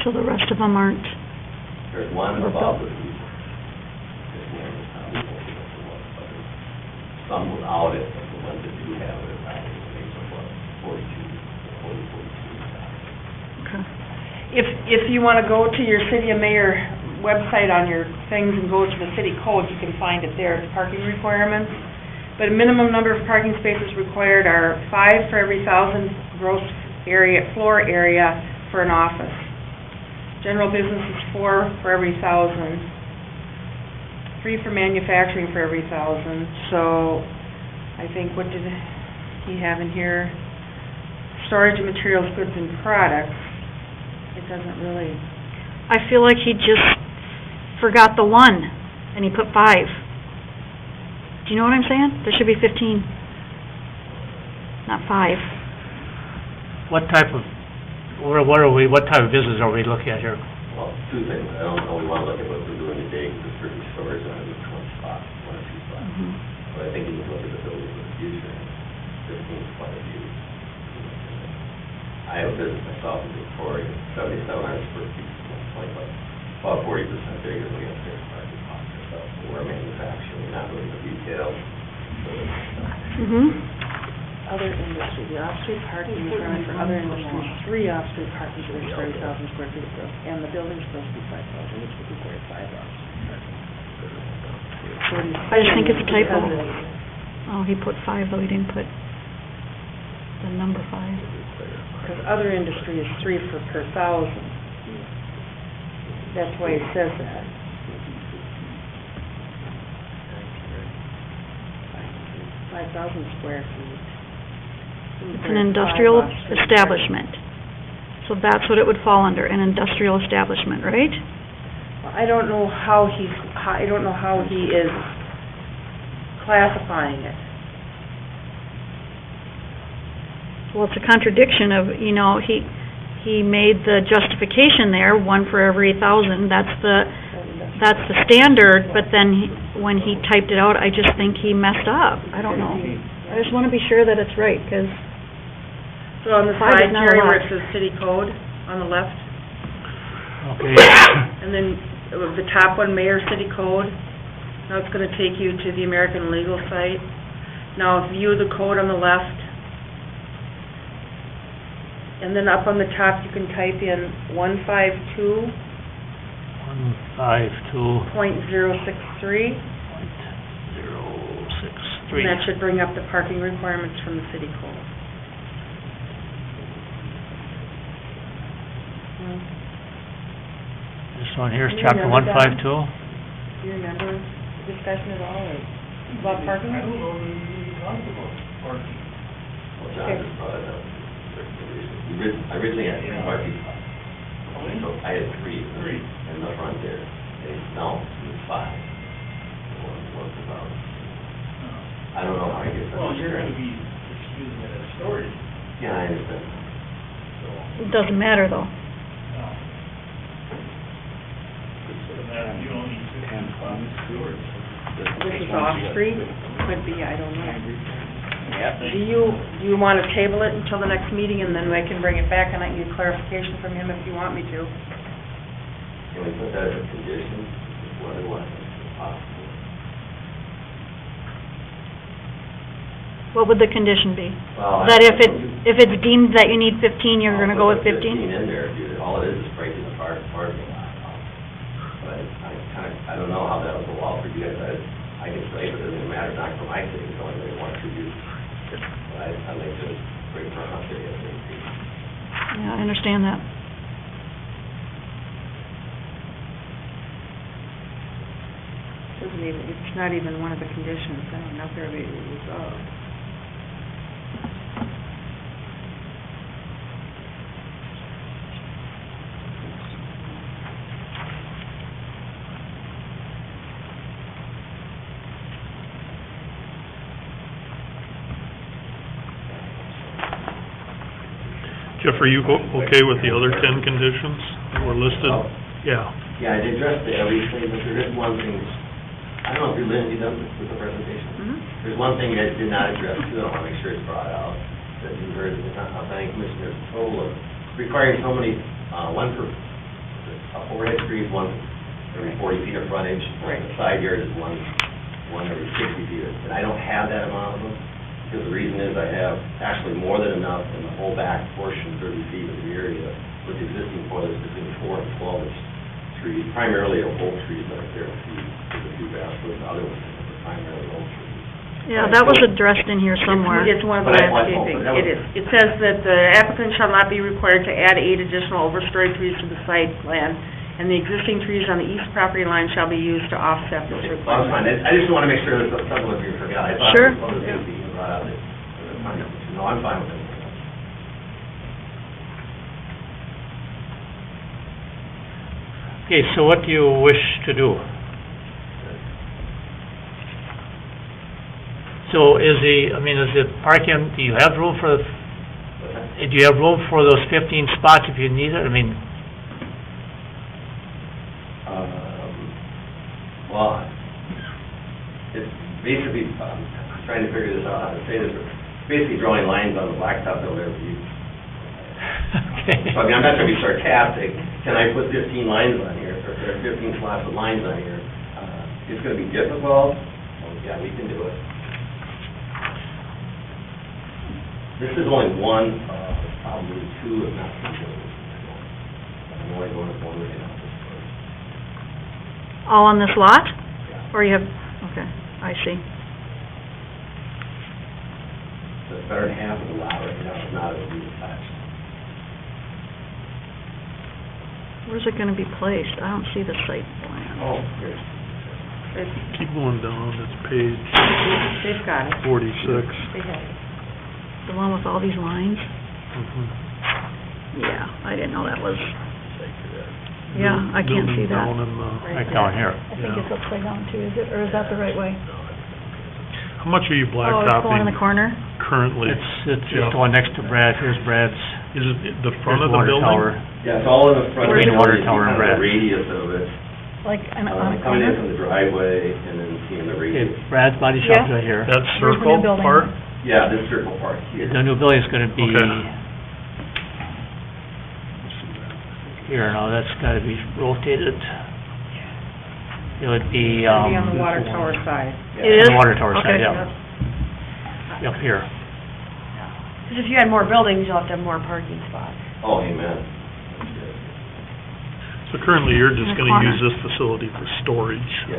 So the rest of them aren't, There's one above the roof. This one is probably the one, but there's some without it, but the ones that do have it, are probably makes them what, 42. okay. If you want to go to your City of Mayor website on your things and go to the city code, you can find it there, it's parking requirements. But a minimum number of parking spaces required are 5 for every 1,000 gross floor area for an office. General business is 4 for every 1,000. 3 for manufacturing for every 1,000. So I think, what did he have in here? Storage of materials, goods, and products. It doesn't really... I feel like he just forgot the 1, and he put 5. Do you know what I'm saying? There should be 15, not 5. What type of business are we looking at here? Well, two things, I don't know, we want to look at what we're doing today, because there's certain stores on each one spot, 1 or 2 spots. Mhm. But I think you can look at the building in the future, 15 is quite a few. I have a business myself in Victoria, 7,700 square feet, about 40% bigger than we have six parking lots ourselves. So we're manufacturing, not doing the retail. Other industry, the off-street parking requirement for other industries, 3 off-street parking spaces for 30,000 square feet, and the building's supposed to be 5,000, which would require 5 off-street parking. I just think it's a typo. Oh, he put 5, though he didn't put the number 5. Because other industry is 3 per 1,000. That's why it says that. 5,000 square feet. It's an industrial establishment. So that's what it would fall under, an industrial establishment, right? I don't know how he is classifying it. Well, it's a contradiction of, he made the justification there, 1 for every 1,000, that's the standard, but then when he typed it out, I just think he messed up. I don't know. I just want to be sure that it's right, because So on the 5 side, is not a Jerry, lot. where it says city code, on the left, Okay, and then the top one, mayor city code, now it's gonna take you to the American Legal site. Now, view the code on the left, and then up on the top, you can type in 152.063, 152.063. and that should bring up the parking requirements from the city code. This one here is chapter 152. Do you remember the discussion at all, or about parking? I don't know that we talked about parking. Well, John just brought it up. I originally had 3 parking spots. So I had 3 in the front there. And now it's 5. What's about? I don't know how I get that. Well, you're gonna be just using it as storage, Yeah, I understand. so, it doesn't matter, though. so that you don't need 15 spots of storage. This is off-street, could be, I don't know. Yeah. Do you want to table it until the next meeting, and then I can bring it back, and I can get clarification from him if you want me to? Can we put that as a condition, what it was, if possible? What would the condition be? Well, That if it's deemed that you need 15, you're gonna go with I'll put 15? 15 in there, dude, all it is breaking apart the parking lot. But I don't know how that will go out for you guys, I can say, but it doesn't matter, not for my city, it's only they want to use. But I'd like to bring it up there, Yeah, I understand that. It's not even one of the conditions, I don't know if everybody was, Jeff, are you okay with the other 10 conditions that were listed? Oh. Yeah. Yeah, I addressed everything, but there is one thing, I don't know if you're Lindsay done with the presentation. There's one thing you guys did not address too, I want to make sure it's brought out, that you heard the planning commissioner total of requiring so many, one per, overhead trees, one every 40 feet of frontage, and the side yard is one every 60 feet. And I don't have that amount of them, because the reason is I have actually more than enough in the whole back portion, 30 feet of the area, with existing foliage between 4 and 12 trees, primarily oak trees that are there, a few basswoods, and other ones are primarily oak trees. Yeah, that was addressed in here somewhere. It's one of the But I- well, landscaping, that was- it is. It says that the applicant shall not be required to add 8 additional overstory trees to the site plan, and the existing trees on the east property line shall be used to offset this Well, that's fine, requirement. I just want to make sure that some of you forgot, I thought Sure. it was going to be brought out, no, I'm fine with it. Okay, so what do you wish to do? So is the parking, do you have room for, do you have room for those 15 spots if you need it? Well, it's basically, I'm trying to figure this out, how to say this, but basically drawing lines on the blacktop over there, So, I mean, I'm not trying to be sarcastic, can I put 15 lines on here, or 15 slots of lines on here? It's gonna be difficult, well, yeah, we can do it. This is only one, probably two, if not three buildings. I'm only going with one right now. All on this lot? Yeah. Or you have, okay, I see. So it's better than half of the lot right now is not as attached. Where's it gonna be placed? I don't see the site plan. Oh, here's, Keep going down, it's page They've got it. 46. They have it. The one with all these lines? Mhm. Yeah, I didn't know that was, yeah, I can't see that. Down in the, Right down here. I think it's upside down too, is it, or is that the right way? how much are you Oh, it's going in the blacktopping corner? currently? It's Yeah. the one next to Brad, here's Brad's, Is it the here's front of the water building? tower. yeah, it's all in the front of Between the water building, tower and kind of Brad. the radius of it. Like, on the Coming in corner? from the driveway and then seeing the Okay, radius. Brad's Body Shop's Yeah. right here. That Where's the new circle building? part? Yeah, this circle part here. The new building's gonna be Okay. here, now that's gotta be rotated. It would be, It'll be on the water tower side. Yeah. It is? on the water tower side, Okay. yeah. Up here. Because if you had more buildings, you'll have to have more parking spots. Oh, amen. That's good. So currently, you're just In the gonna corner. use this facility for storage? Yeah.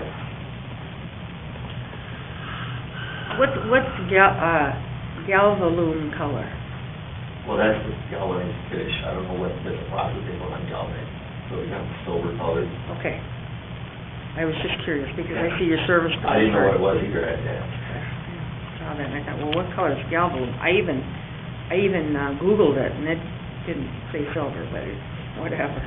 What's galvalume color? Well, that's the galvanized finish. I don't know what the process they put on galvanized. So we got the silver colored. Okay. I was just curious, because I see your service. I didn't know what it was either, I had to ask. Saw that, and I thought, well, what color is galvalume? I even Googled it, and it didn't say silver, but it's whatever.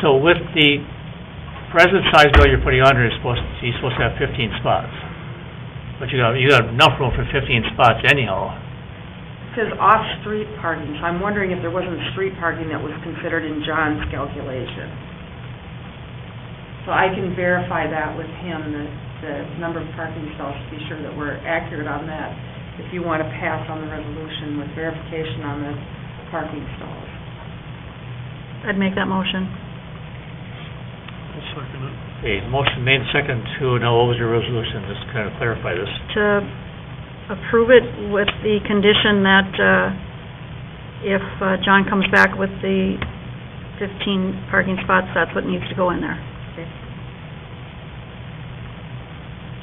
So with the present size building you're putting under, you're supposed to have 15 spots. But you got enough room for 15 spots anyhow. It says off-street parking, so I'm wondering if there wasn't street parking that was considered in John's calculation. So I can verify that with him, the number of parking stalls, to be sure that we're accurate on that, if you want to pass on the resolution with verification on the parking stalls. I'd make that motion. I'll second it. Okay, motion made second to, now what was your resolution, just to kind of clarify this. To approve it with the condition that, if John comes back with the 15 parking spots, that's what needs to go in there.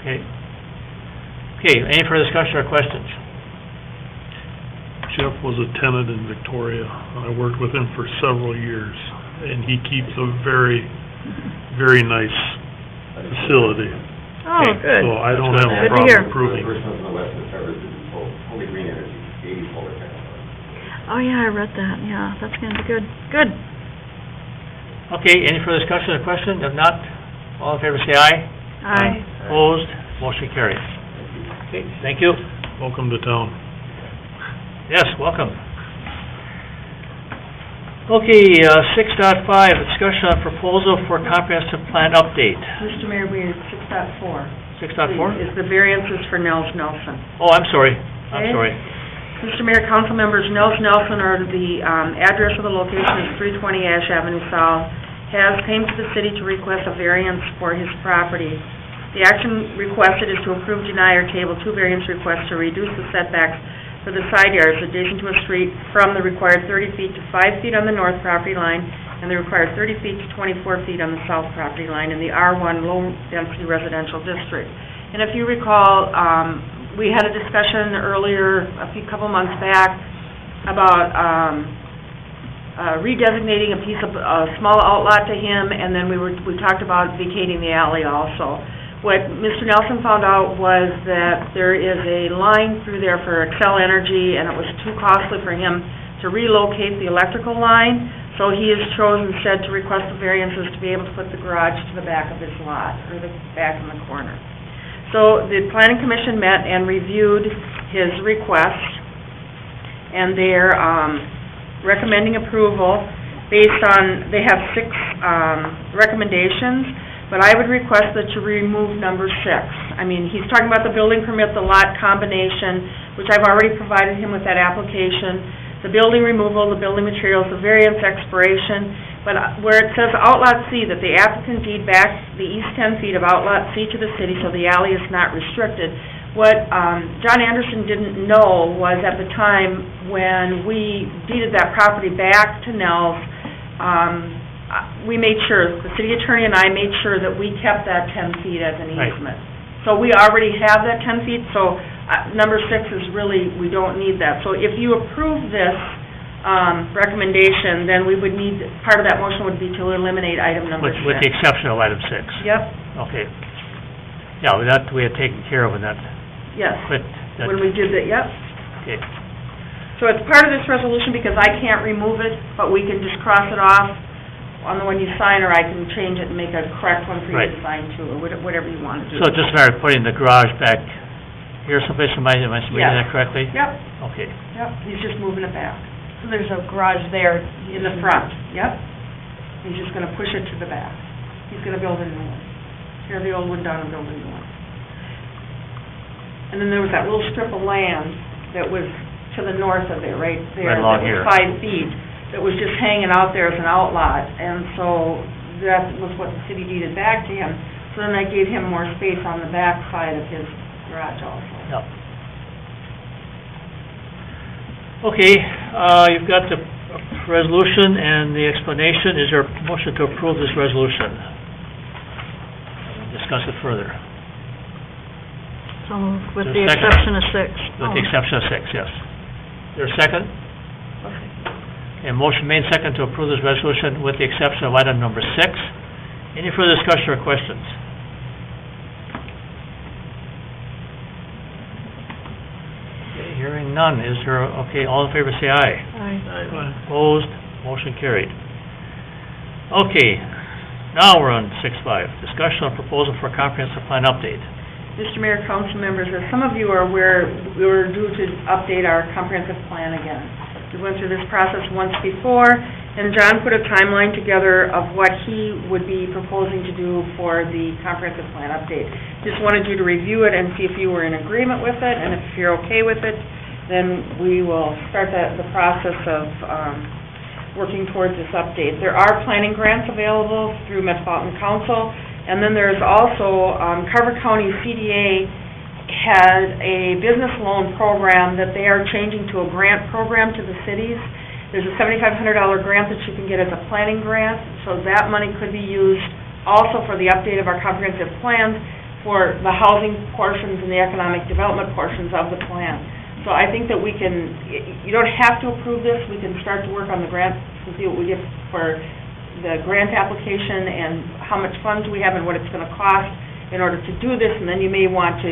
Okay. Okay, any further discussion or questions? Jeff was a tenant in Victoria. I worked with him for several years, and he keeps a very, very nice facility. Oh, Okay, good. So I don't have a Good to hear. problem approving. The first one's on the western suburbs is Holy Green Energy, 80 solar panels. Oh, yeah, I read that, yeah, that's gonna be good. Good. Okay, any further discussion or question? If not, all in favor say aye. Aye. Opposed, motion carries. Okay, thank you. Welcome to town. Yes, welcome. Okay, 6.5, discussion on proposal for comprehensive plan update. Mr. Mayor, we are 6.4. 6.4? Is the variances for Nels Nelson. Oh, I'm sorry, I'm Okay. sorry. Mr. Mayor, council members, Nels Nelson, or the address of the location is 320 Ash Avenue South, has came to the city to request a variance for his property. The action requested is to approve, deny, or table two variance requests to reduce the setbacks for the side yards adjacent to a street from the required 30 feet to 5 feet on the north property line and the required 30 feet to 24 feet on the south property line in the R1 low-density residential district. And if you recall, we had a discussion earlier, couple months back, about redesignating a piece of small outlot to him, and then we talked about vacating the alley also. What Mr. Nelson found out was that there is a line through there for Excel Energy, and it was too costly for him to relocate the electrical line, so he has chosen instead to request the variances to be able to put the garage to the back of his lot, or the back in the corner. So the planning commission met and reviewed his request, and they're recommending approval based on, they have 6 recommendations, but I would request that you remove number 6. I mean, he's talking about the building permit, the lot combination, which I've already provided him with that application, the building removal, the building materials, the variance expiration, but where it says Outlot C, that the applicant deed back the east 10 feet of Outlot C to the city so the alley is not restricted. What John Anderson didn't know was at the time when we deeded that property back to Nels, we made sure, the city attorney and I made sure that we kept that 10 feet as an Right. easement. So we already have that 10 feet, so number 6 is really, we don't need that. So if you approve this recommendation, then we would need, part of that motion would be to eliminate item number 6. With the exception of item 6? Yep, Okay. Yeah, that we had taken care of in that, yes, but that, when we did that, yep. okay. So it's part of this resolution because I can't remove it, but we can just cross it off on the one you sign, or I can change it and make a correct one for you Right. to sign too, or whatever you want to do. So it's just a matter of putting the garage back here someplace, am I reading Yes. that correctly? Yep, Okay. yep, he's just moving it back So there's a garage there. in the front, yep. He's just gonna push it to the back. He's gonna build a new one. Tear the old one down and build a new one. And then there was that little strip of land that was to the north of it, right there. Right along here. That was 5 feet, that was just hanging out there as an outlot, and so that was what the city deeded back to him. So then I gave him more space on the back side of his garage also. Yep. Okay, you've got the resolution and the explanation. Is there a motion to approve this resolution? Discuss it further. So moved, with Is the there a second? exception of 6. With the exception of 6, yes. Is there a second? Okay, motion made second to approve this resolution with the exception of item number 6. Any further discussion or questions? Okay, hearing none. Is there, okay, all in favor say aye. Aye. Opposed, motion carried. Okay, now we're on 6.5, discussion on proposal for comprehensive plan update. Mr. Mayor, council members, as some of you are aware, we were due to update our comprehensive plan again. We went through this process once before, and John put a timeline together of what he would be proposing to do for the comprehensive plan update. Just wanted you to review it and see if you were in agreement with it, and if you're okay with it, then we will start the process of working towards this update. There are planning grants available through Metropolitan Council, and then there's also, Carver County CDA has a business loan program that they are changing to a grant program to the cities. There's a $7,500 grant that you can get as a planning grant, so that money could be used also for the update of our comprehensive plans for the housing portions and the economic development portions of the plan. So I think that we can, you don't have to approve this, we can start to work on the grant and see what we get for the grant application and how much funds we have and what it's gonna cost in order to do this, and then you may want to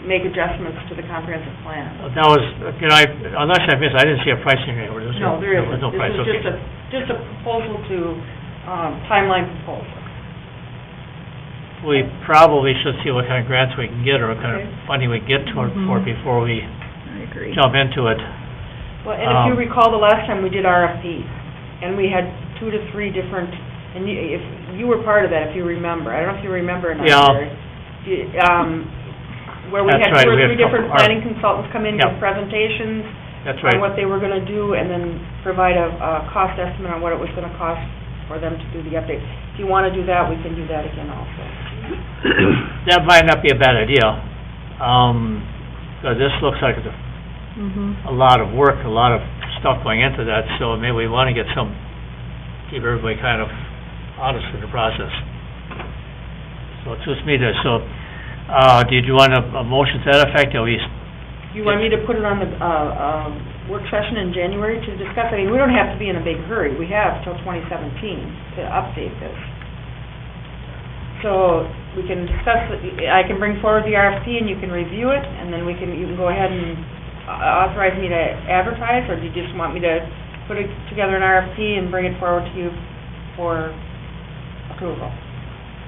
make adjustments to the comprehensive plan. That was, unless I missed, I didn't see a pricing rate. No, there isn't. was no price, okay. This is just a proposal to, timeline proposal. We probably should see what kind of grants we can get or what kind of Okay. funding we can get for Mhm. before we I agree. jump into it. Well, and if you recall, the last time we did RFPs, and we had 2 to 3 different, and if you were part of that, if you remember, I don't know if you remember or not, Yeah. Jerry. Where we That's had right, 2 or we had 3 different our- planning consultants come in, Yep. give presentations That's on right. what they were gonna do, and then provide a cost estimate on what it was gonna cost for them to do the update. If you wanna do that, we can do that again also. That might not be a bad idea. 'Cause this looks like it's Mhm. a lot of work, a lot of stuff going into that, so maybe we want to get keep everybody kind of honest in the process. So it's just me to, did you want a motion to that effect, at least? You want me to put it on the work session in January to discuss? I mean, we don't have to be in a big hurry. We have till 2017 to update this. So we can discuss, I can bring forward the RFP and you can review it, and then you can go ahead and authorize me to advertise, or do you just want me to put it together an RFP and bring it forward to you for approval?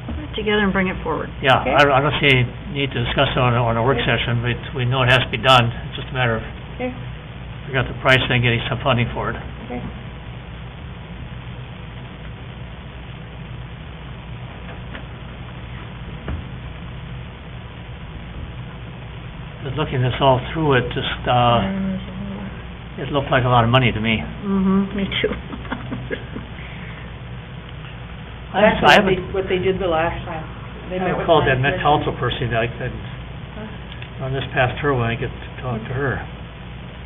Put it together and bring it forward. Yeah, Okay. I don't see any need to discuss it on a work session, but we know it has to be done. It's just a matter of Okay, figuring out the price and getting some funding for it. okay. 'cause looking this all through, it just, it looked like a lot of money to me. Me too. That's I haven't, what they did the last time. They met I with called that planning Met commission. Council person, I couldn't, run this past her when I get to talk to her.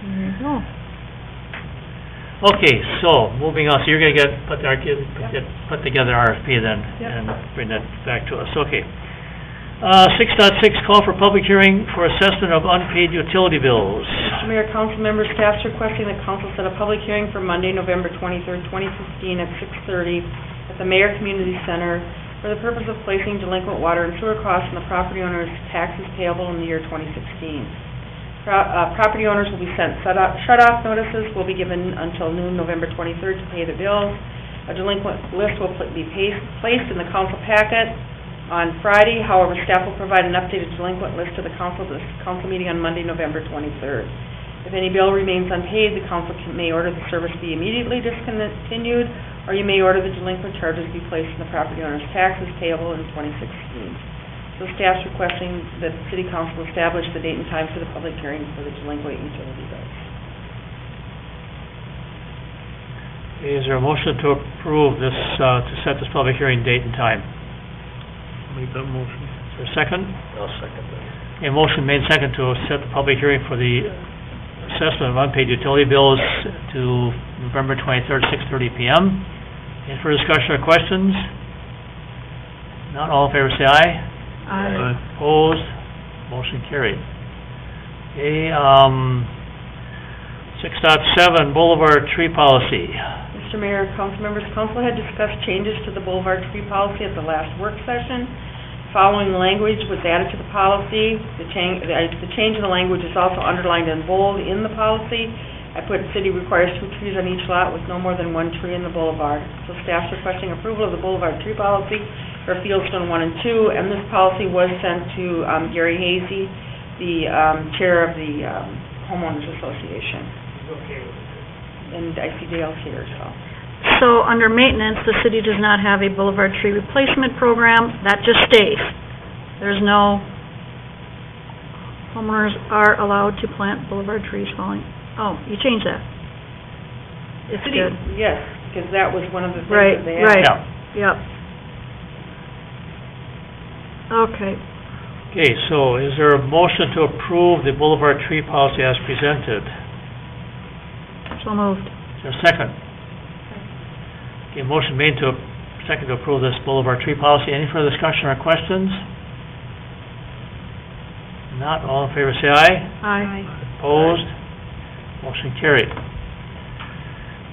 There you go. Okay, so, moving on, so you're gonna put together RFP then, Yep. and bring that back to us, okay. 6.6, call for public hearing for assessment of unpaid utility bills. Mr. Mayor, council members, staff's requesting the council set a public hearing for Monday, November 23rd, 2015 at 6:30 at the Mayor Community Center for the purpose of placing delinquent water and sewer costs on the property owner's taxes payable in the year 2016. Property owners will be sent shut-off notices, will be given until noon, November 23rd, to pay the bills. A delinquent list will be placed in the council packet on Friday. However, staff will provide an updated delinquent list to the council, this council meeting on Monday, November 23rd. If any bill remains unpaid, the council may order the service be immediately discontinued, or you may order the delinquent charges be placed in the property owner's taxes payable in 2016. So staff's requesting that the city council establish the date and time for the public hearing for the delinquent utility bills. Is there a motion to approve this, to set this public hearing date and time? Make that motion. Is there a second? I'll second that. A motion made second to set the public hearing for the assessment of unpaid utility bills to November 23rd, 6:30 PM. Any further discussion or questions? Not all in favor, say aye. Aye. Opposed? Motion carried. Okay, 6.7, Boulevard Tree Policy. Mr. Mayor, council members, council had discussed changes to the boulevard tree policy at the last work session. Following language was added to the policy. The change in the language is also underlined in bold in the policy. I put city requires 2 trees on each lot with no more than 1 tree in the boulevard. So staff's requesting approval of the boulevard tree policy for Fieldstone 1 and 2, and this policy was sent to Gary Hazy, the chair of the homeowners association. And I see Dale's here, so. So, under maintenance, the city does not have a boulevard tree replacement program. That just stays. There's no, homeowners are allowed to plant boulevard trees falling. Oh, you changed that. It's City, good. yes, because that was one of the things Right, that they asked. right. Yep. Okay. Okay, so is there a motion to approve the Boulevard Tree Policy as presented? So moved. Is there a second? Okay, motion made to, second to approve this Boulevard Tree Policy. Any further discussion or questions? Not, all in favor say aye. Aye. Opposed? Motion carried.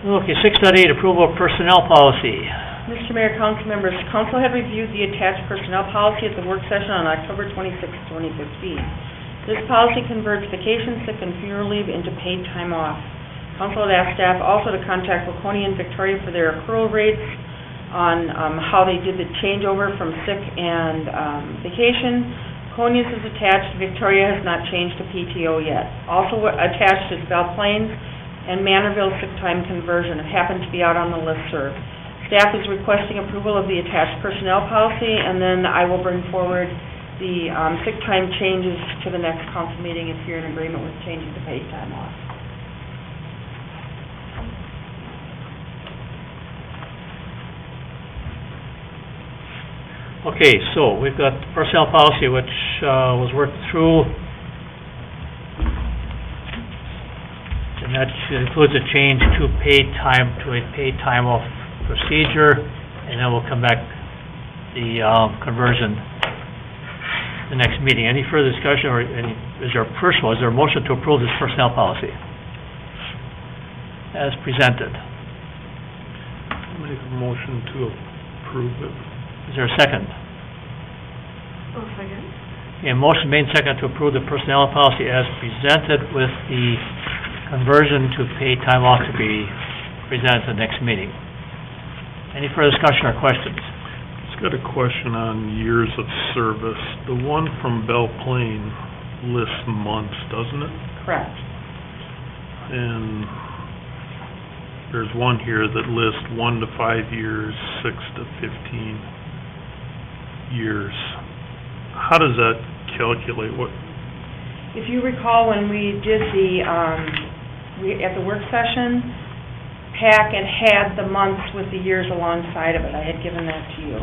Okay, 6.8, approval of personnel policy. Mr. Mayor, council members, council had reviewed the attached personnel policy at the work session on October 26, 2015. This policy converts vacation, sick, and funeral leave into paid time off. Council had asked staff also to contact Waconia and Victoria for their accrual rates on how they did the changeover from sick and vacation. Waconia's is attached, Victoria has not changed to PTO yet. Also attached is Belle Plains and Manorville sick time conversion. It happened to be out on the listserv. Staff is requesting approval of the attached personnel policy, and then I will bring forward the sick time changes to the next council meeting if you're in agreement with changing to paid time off. Okay, so we've got personnel policy which was worked through, and that includes a change to a paid time off procedure, and then we'll come back the conversion the next meeting. Any further discussion, or is there a motion to approve this personnel policy as presented? Make a motion to approve it. Is there a second? Oh, second. A motion made second to approve the personnel policy as presented with the conversion to paid time off to be presented at the next meeting. Any further discussion or questions? Just got a question on years of service. The one from Belle Plaine lists months, doesn't it? Correct. And there's one here that lists 1 to 5 years, 6 to 15 years. How does that calculate? What? If you recall, when we did at the work session, packet had the months with the years alongside of it. I had given that to you.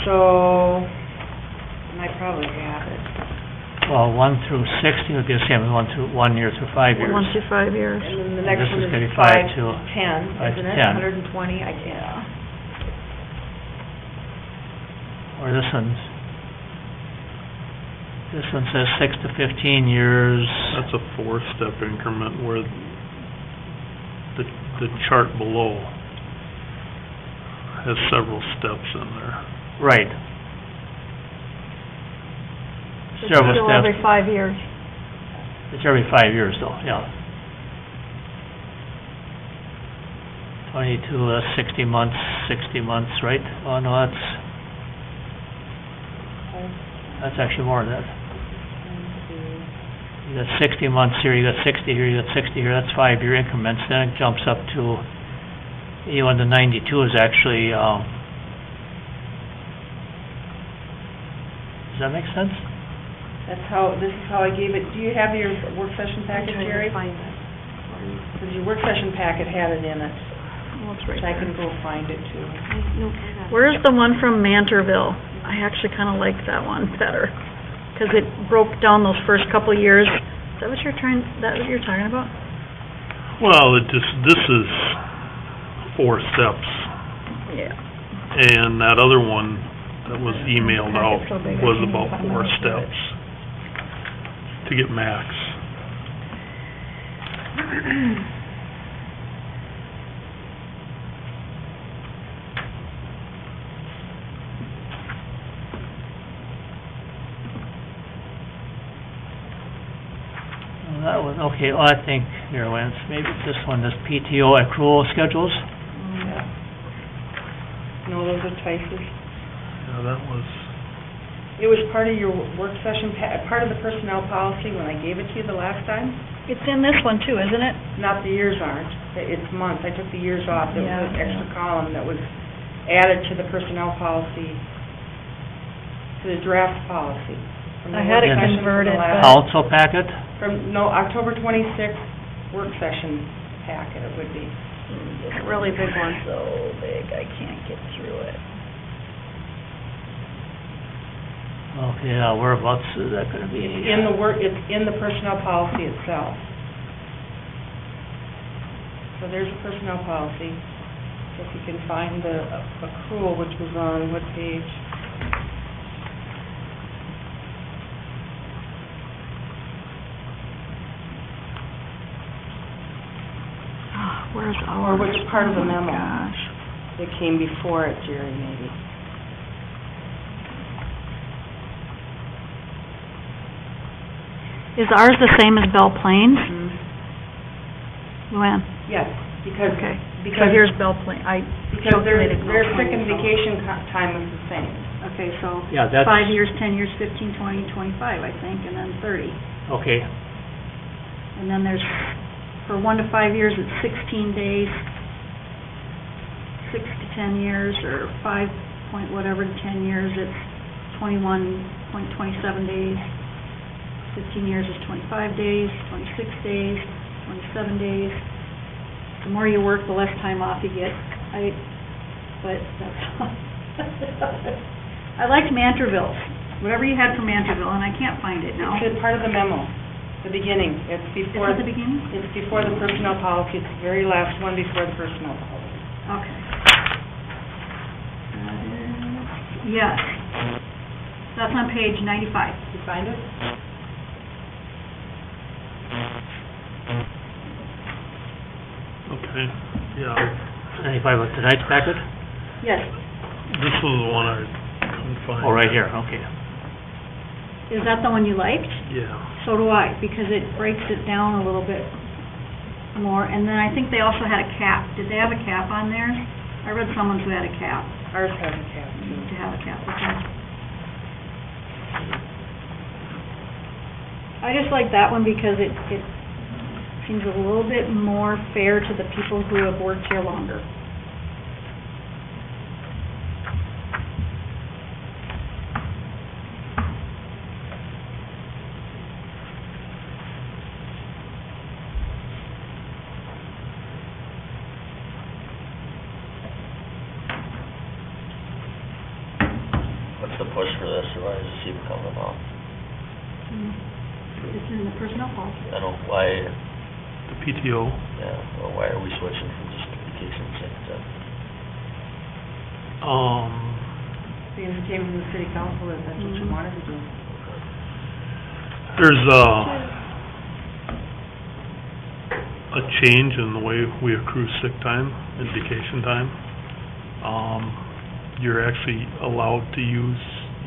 So, and I probably have it. Well, 1 through 60 would be the same as 1 year through 5 years. 1 through 5 years. And then the And next this one is is gonna be 5 5 to to 10, 5 to isn't it? 10. 120, yeah. Or this one says 6 to 15 years. That's a 4-step increment where the chart below has several steps in there. Right. It's Several still steps. every 5 years. It's every 5 years though, yeah. 22, 60 months, right? Oh, no, that's actually more than that. You got 60 months here, you got 60 here, you got 60 here, that's 5-year increments, then it jumps up to, 81 to 92 is actually, does that make sense? This is how I gave it. Do you have your work session packet, Jerry? Find it. Because your work session packet had it in it. Well, it's right So I can there. go find it too. Where's the one from Manterville? I actually kind of like that one better, because it broke down those first couple of years. Is that what you're talking about? Well, this is 4 steps, Yeah. and that other one that was emailed out was about 4 steps to get max. Well, that was, okay, well, I think, here, Lance, maybe this one, this PTO accrual schedules. No, those are Tice's. Yeah, that was, It was part of your work session, part of the personnel policy when I gave it to you the last time. It's in this one too, isn't it? Not the years aren't, it's months. I took the years off. There was an Yeah. extra column that was added to the personnel policy, to the draft policy. from the I had work it session from converted, the last- but- Council packet? October 26th work session packet it would be. It's a really big one. So big, I can't get through it. Okay, whereabouts is that gonna be? It's in the personnel policy itself. So there's a personnel policy. If you can find the accrual, which was on what page? Where's Or ours? was it part of the Oh, my memo? gosh. That came before it, Jerry, maybe. Is ours the same as Belle Plains? Luann? Yes, because, Okay. So because, here's Belle Plains. because their calculated Belle sick and Plains, so- vacation time was the same. Okay, so Yeah, that's, 5 years, 10 years, 15, 20, 25, I think, and then 30. okay, And then there's, for 1 to 5 years, it's 16 days. 6 to 10 years, or 5 point whatever to 10 years, it's 21.27 days. 15 years is 25 days, 26 days, 27 days. The more you work, the less time off you get. But that's, I liked Manterville's, whatever you had for Manterville, and I can't find it now. It's part of the memo, the beginning. It's Is before, it the beginning? it's before the personnel policy. It's the very last one before the personnel policy. Okay. Yes. That's on page 95. Did you find it? okay, yeah. 95 of tonight's packet? Yes. This was the one I couldn't find. Oh, right here, okay. Is that the one you liked? Yeah. So do I, because it breaks it down a little bit more, and then I think they also had a cap. Did they have a cap on theirs? I read someone's who had a cap, Ours has a cap too. to have a cap, okay. I just like that one because it seems a little bit more fair to the people who have worked here longer. what's the push for this, or why does this even come about? It's in the personnel policy. I don't, why, The PTO, yeah, well, why are we switching from just vacation sick to? Because it came from the city council, that that's what you wanted to do. there's a change in the way we accrue sick time and vacation time. You're actually allowed to use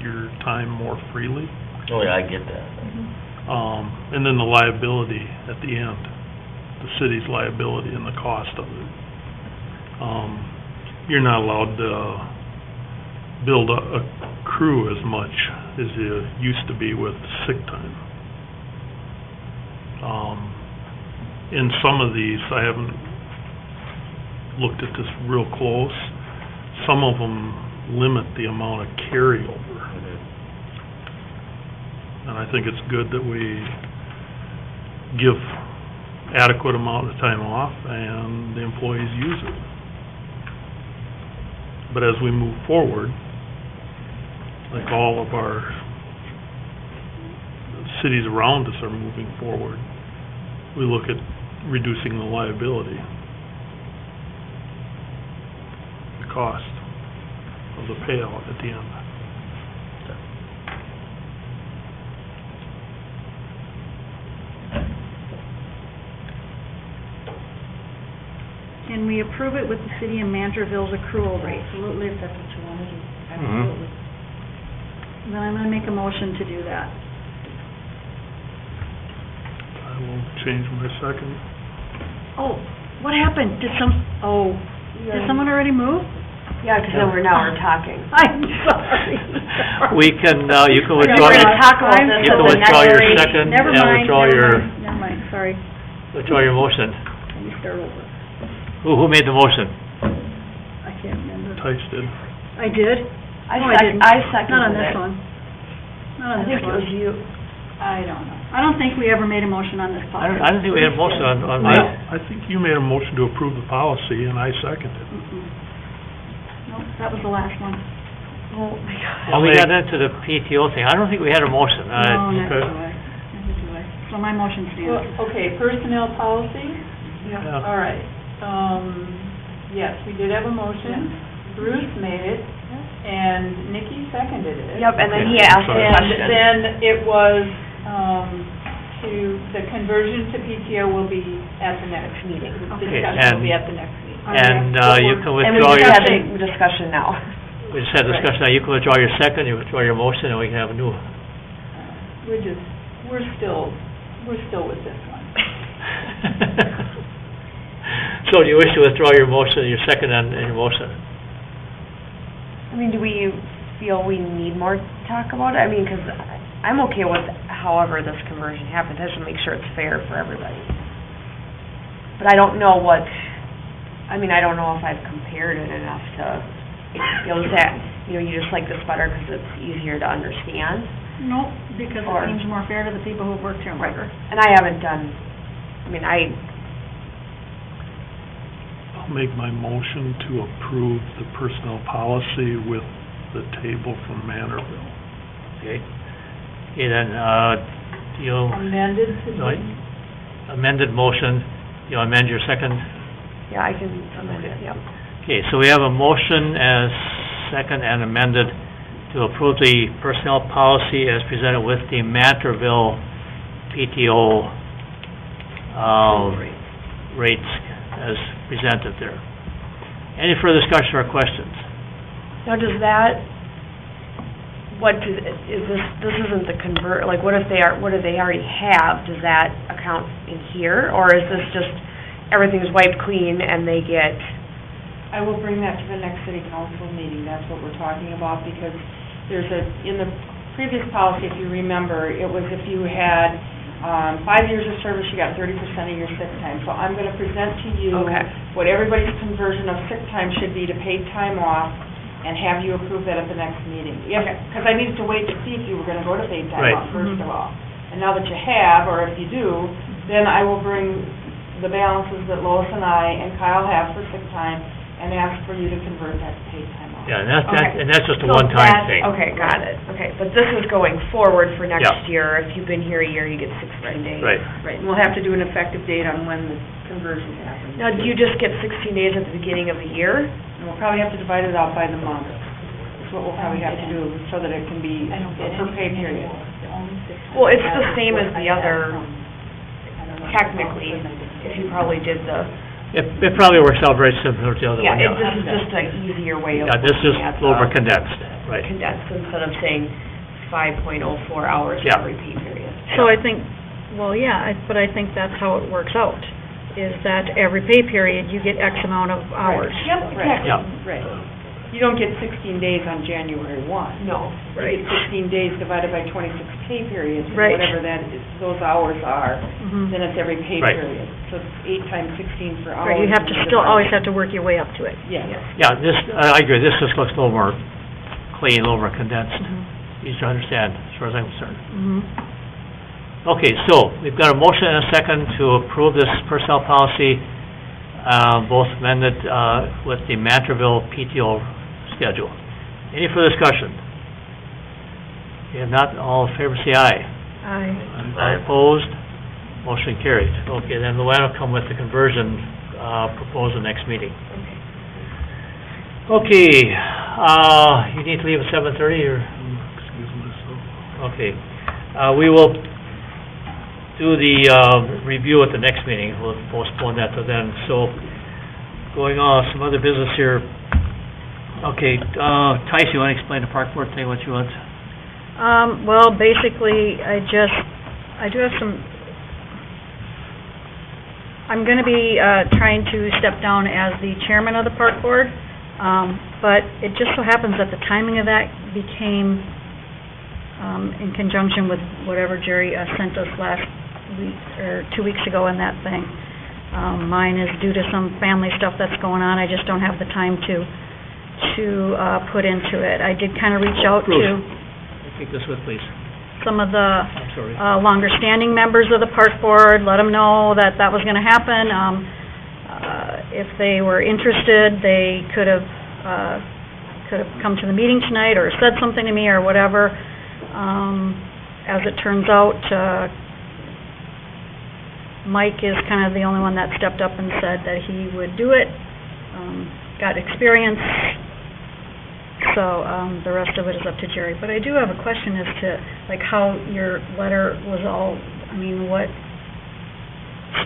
your time more freely. Oh, yeah, I get that. And then the liability at the end, the city's liability and the cost of it. You're not allowed to accrue as much as you used to be with sick time. In some of these, I haven't looked at this real close, some of them limit the amount of carryover. And I think it's good that we give adequate amount of time off and the employees use it. But as we move forward, like all of our cities around us are moving forward, we look at reducing the liability, the cost of the payout at the end. Can we approve it with the city of Mantorville's accrual rate? Absolutely, if that's what you want to do. Mhm. Absolutely. Then I'm gonna make a motion to do that. I will change my second. Oh, what happened? Did someone already move? Yeah, because then we're talking. I'm sorry. We can, you can We're withdraw, gonna talk about you this can at the withdraw next your meeting. second Never and mind, withdraw your, never mind, sorry. withdraw your motion. Let me start over. Who made the motion? I can't remember. Tice did. I did? No, didn't. I seconded it. Not on this one. Not on I this think it was one. you. I don't know. I don't think we ever made a motion on this policy. I don't think we had a motion on this. I think you made a motion to approve the policy and I seconded. Nope, that was the last one. Oh, my God. Well, we got into the PTO thing. I don't think we had a motion. No, neither okay. do I. Neither do I. So my motion Well, stands. okay, personnel policy, Yeah. all right. Yes, we did have a motion. Bruce made it, and Nikki seconded it. Yep, and then he Okay, asked a sorry. question. And then it was, the conversion to PTO will be at the next meeting. The Okay, discussion will be and- at the next meeting. And, you can And we withdraw just your, had the discussion now. we just had discussion, now you can withdraw your second, you withdraw your motion, and we can have a new. We're still with this one. So do you wish to withdraw your motion, your second and your motion? I mean, do we feel we need more talk about it? I mean, because I'm okay with however this conversion happens. I just want to make sure it's fair for everybody. But I don't know I don't know if I've compared it enough to, you just like this better because it's easier to understand. Nope, because Or- it seems more fair to the people who've worked here longer. And I haven't done, I'll make my motion to approve the personnel policy with the table from Manorville. Okay. Okay, then, you'll Amended to Right. amended motion, you'll amend your second? yeah, I can amend it, yep. Okay, so we have a motion as second and amended to approve the personnel policy as presented with the Mantorville PTO, rates as presented there. Any further discussion or questions? Now, does that, this isn't the what if what do they already have? Does that account in here? Or is this just, everything's wiped clean and they get, I will bring that to the next city council meeting, that's what we're talking about, because in the previous policy, if you remember, it was if you had, 5 years of service, you got 30% of your sick time. So I'm gonna present to you Okay. what everybody's conversion of sick time should be to paid time off, and have you approve that at the next meeting. Because I needed to wait to see if you were gonna go to paid time Right. off, first of all. And now that you have, or if you do, then I will bring the balances that Lois and I and Kyle have for sick time, and ask for you to convert that to paid time off. Yeah, and that's, Okay. and that's just a So one-time that's- thing. Okay, got it, okay, but this is going forward for next Yeah. year, if you've been here a year, you get 16 days. Right. Right, and we'll have to do an effective date on when the conversion happens. Now, do you just get 16 days at the beginning of the year? And we'll probably have to divide it out by the month. That's what we'll probably have to do, so that it can be I don't get per pay anything period. anymore. The only 600 Well, it's the hours same what as the I got other- from- I don't know, Technically, if you probably did the, It probably works out very similar to the other yeah, one, it- yeah. this is just an easier way of Yeah, this is looking at a little more the condensed, right. condensed, instead of saying 5.04 hours Yeah. for every pay period. So I think, well, yeah, but I think that's how it works out, is that every pay period, you get X amount of hours. Yep, exactly. Yeah. Right. You don't get 16 days on January 1. No. Right. You get 16 days divided by 26 pay periods, or Right. whatever that is, those hours are, Mhm. then it's every pay Right. period. So it's 8 times 16 for hours. Right, you have and to then still divide- always have to work your way up to it. Yes. Yeah, this, I agree, this just looks a little more clean, a little more condensed, Mhm. easier to understand, as far as I'm concerned. Mhm. Okay, so, we've got a motion and a second to approve this personnel policy, both amended, with the Manterville PTO schedule. Any further discussion? If not, all in favor, say aye. Aye. All opposed, motion carried. Okay, then Luann will come with the conversion, proposal next meeting. Okay, you need to leave at 7:30, or? Excuse myself. Okay, we will do the, review at the next meeting, we'll postpone that to then, so, going on, some other business here. Okay, Tyce, you wanna explain the park board thing, what you want? Well, basically, I do have some, I'm gonna be, trying to step down as the chairman of the park board, but it just so happens that the timing of that became, in conjunction with whatever Jerry, sent us last week, or 2 weeks ago in that thing. Mine is due to some family stuff that's going on, I just don't have the time to put into it. I did kind of reach out Bruce. to Take this with, please. some of the I'm sorry. longer-standing members of the park board, let them know that that was going to happen. If they were interested, they could have come to the meeting tonight or said something to me or whatever. As it turns out, Mike is kind of the only one that stepped up and said that he would do it, got experience, so the rest of it is up to Jerry. But I do have a question as to, like, how your letter was all, I mean, what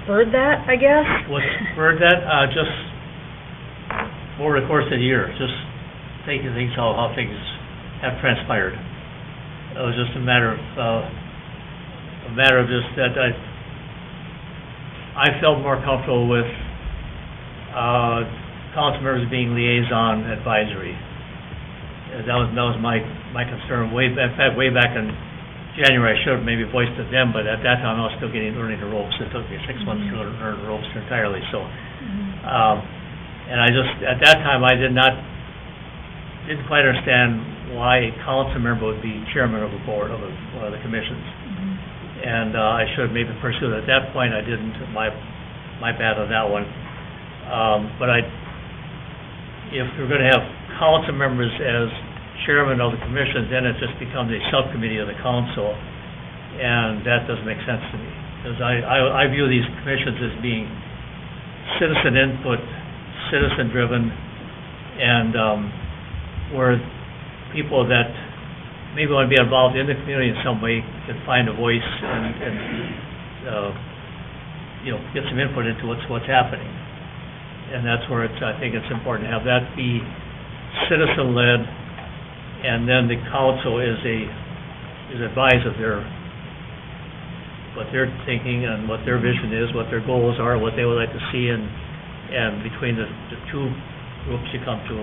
spurred that, I guess? What spurred that, just over the course of the year, just taking things, how things have transpired. It was just a matter of just that I felt more comfortable with, council members being liaison advisory. That was my concern way back in January. I should have maybe voiced it then, but at that time I was still learning the ropes. It took me 6 months to learn the ropes entirely, so. And I just, at that time, I didn't quite understand why a council member would be chairman of a board, of one of the commissions. And, I should have maybe pursued it. At that point, I didn't, my bad on that one. But if we're gonna have council members as chairman of the commission, then it just becomes a subcommittee of the council, and that doesn't make sense to me. Because I view these commissions as being citizen input, citizen-driven, and, where people that maybe want to be involved in the community in some way can find a voice and you know, get some input into what's happening. And that's where I think it's important to have that be citizen-led, and then the council is advised of what they're thinking and what their vision is, what their goals are, what they would like to see, and between the two groups you come to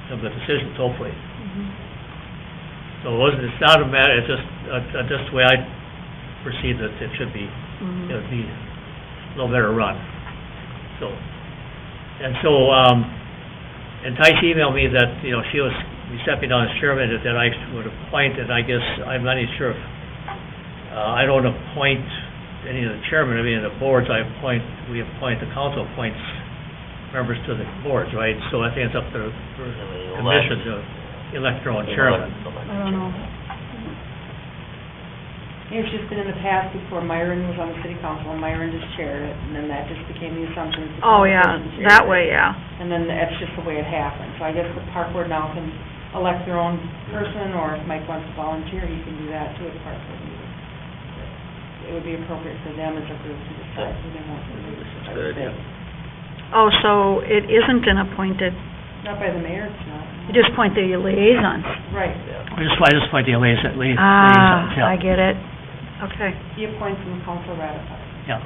some good decisions, hopefully. So it's not a matter, it's just the way I perceive that it should be. It would be a little better run. So, and Tyce emailed me that, you know, she was stepping down as chairman, that I would appoint, and I guess, I'm not even sure if, I don't appoint any of the chairmen, I mean, the boards we appoint, the council appoints members to the boards, right? So I think it's up to the commission to elect their own chairman. I don't know. It's just been in the past before Myron was on the city council, and Myron just chaired it, and then that just became the assumption. that the Oh, yeah, council chaired that it. way, yeah. And then that's just the way it happened. So I guess the park board now can elect their own person, or if Mike wants to volunteer, he can do that too at the park board meeting. It would be appropriate for them as a group to decide who they want to do. I would Good idea. think. Oh, so it isn't an appointed, Not by the mayor, it's not. you just point the liaisons. Right. I just point the liaison, Ah, yeah. I get it. Okay. He appoints and the council ratifies. Yeah,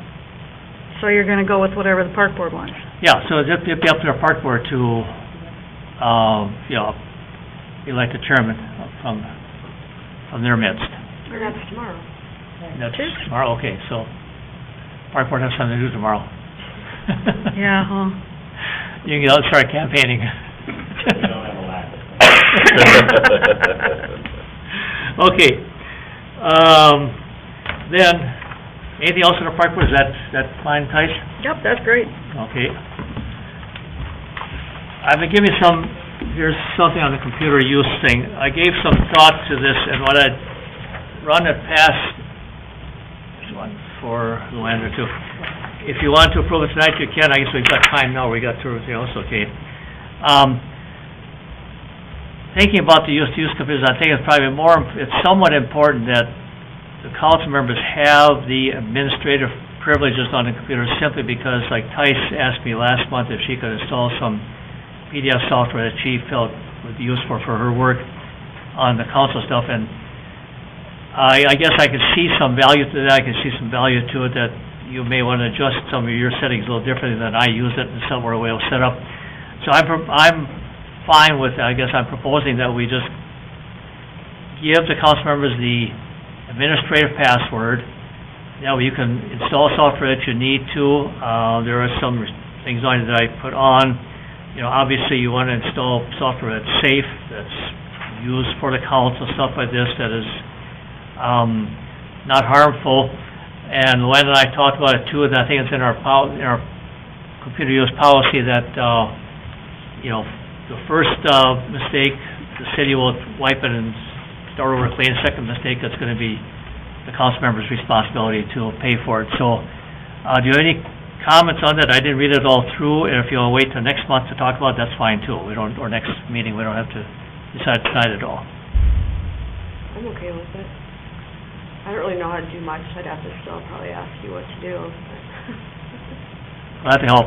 So you're gonna go with whatever the park board wants? yeah, so it'd be up to the park board to, you know, elect a chairman from their midst. Or that's tomorrow. That's tomorrow, okay, so park board has something to do tomorrow. Yeah, huh. You can get out and start campaigning. We don't have a lack of. Okay, then, anything else in the park board, is that fine, Tice? Yep, that's great. Okay. I've been giving here's something on the computer use thing. I gave some thought to this, and what I'd run it past, this one for Luann too. If you want to approve it tonight, you can. I guess we've got time now, we got through everything else, okay. Thinking about the use computers, I think it's somewhat important that the council members have the administrative privileges on the computer, simply because, like Tice asked me last month if she could install some PDF software that she felt would be useful for her work on the council stuff, and I guess I could see some value to that. I can see some value to it, that you may want to adjust some of your settings a little differently than I use it, and somewhere a way it'll set up. So I'm fine with, I guess I'm proposing that we just give the council members the administrative password. That way you can install software that you need to. There are some things on it that I put on. You know, obviously you want to install software that's safe, that's used for the council, stuff like this, that is not harmful. And Luann and I talked about it too, and I think it's in our computer use policy that, you know, the first mistake, the city will wipe it and start over clean. Second mistake, it's going to be the council member's responsibility to pay for it. So, do you have any comments on that? I didn't read it all through, and if you want to wait till next month to talk about it, that's fine too. Or next meeting, we don't have to decide tonight at all. I'm okay with it. I don't really know how to do much, I'd have to still probably ask you what to do. Glad to help.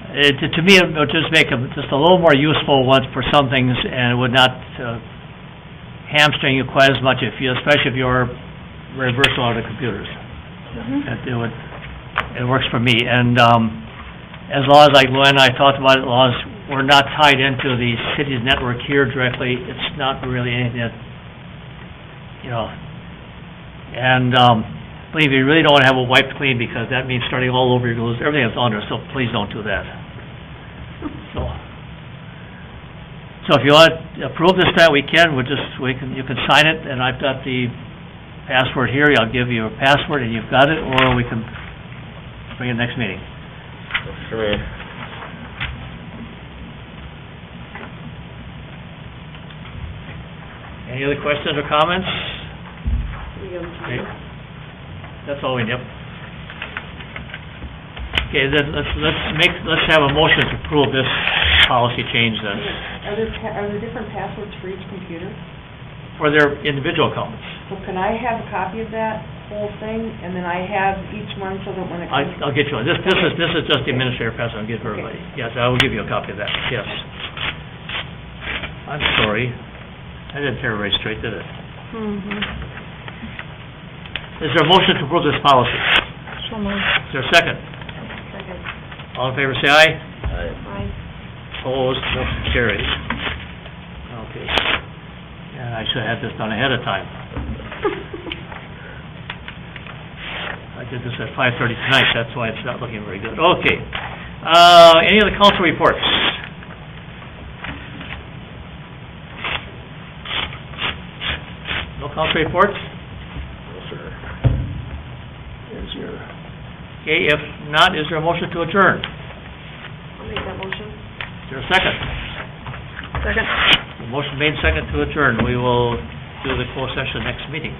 To me, it would just make them just a little more useful once for some things, and it would not hamstring you quite as much, especially if you're very versatile on the computers. It works for me, and as long as, like Luann and I talked about it, as long as we're not tied into the city's network here directly, it's not really anything that, you know, and believe me, you really don't want to have it wiped clean, because that means starting all over, you lose everything that's on there, so please don't do that. So if you want to approve this, that we can, you can sign it, and I've got the password here. I'll give you a password and you've got it, or we can bring it next meeting. Works for me. Any other questions or comments? Okay. That's all we need. Okay, then let's have a motion to approve this policy change then, Are there different passwords for each computer? for their individual accounts. So can I have a copy of that whole thing, and then I have each one so that when it comes... I'll get you one. This is just the administrator password. I'll give everybody. Yes, I will give you a copy of that, yes. I'm sorry. I didn't hear it very straight, did it? Is there a motion to approve this policy? So moved. Is there a second? Second. All in favor, say aye. Aye. Opposed, motion carries. Okay. And I should have had this done ahead of time. I did this at 5:30 tonight, that's why it's not looking very good. Okay. Any other council reports? No council reports? No, sir. Okay, if not, is there a motion to adjourn? I'll make that motion. Is there a second? Second. Motion made second to adjourn. We will do the closed session next meeting.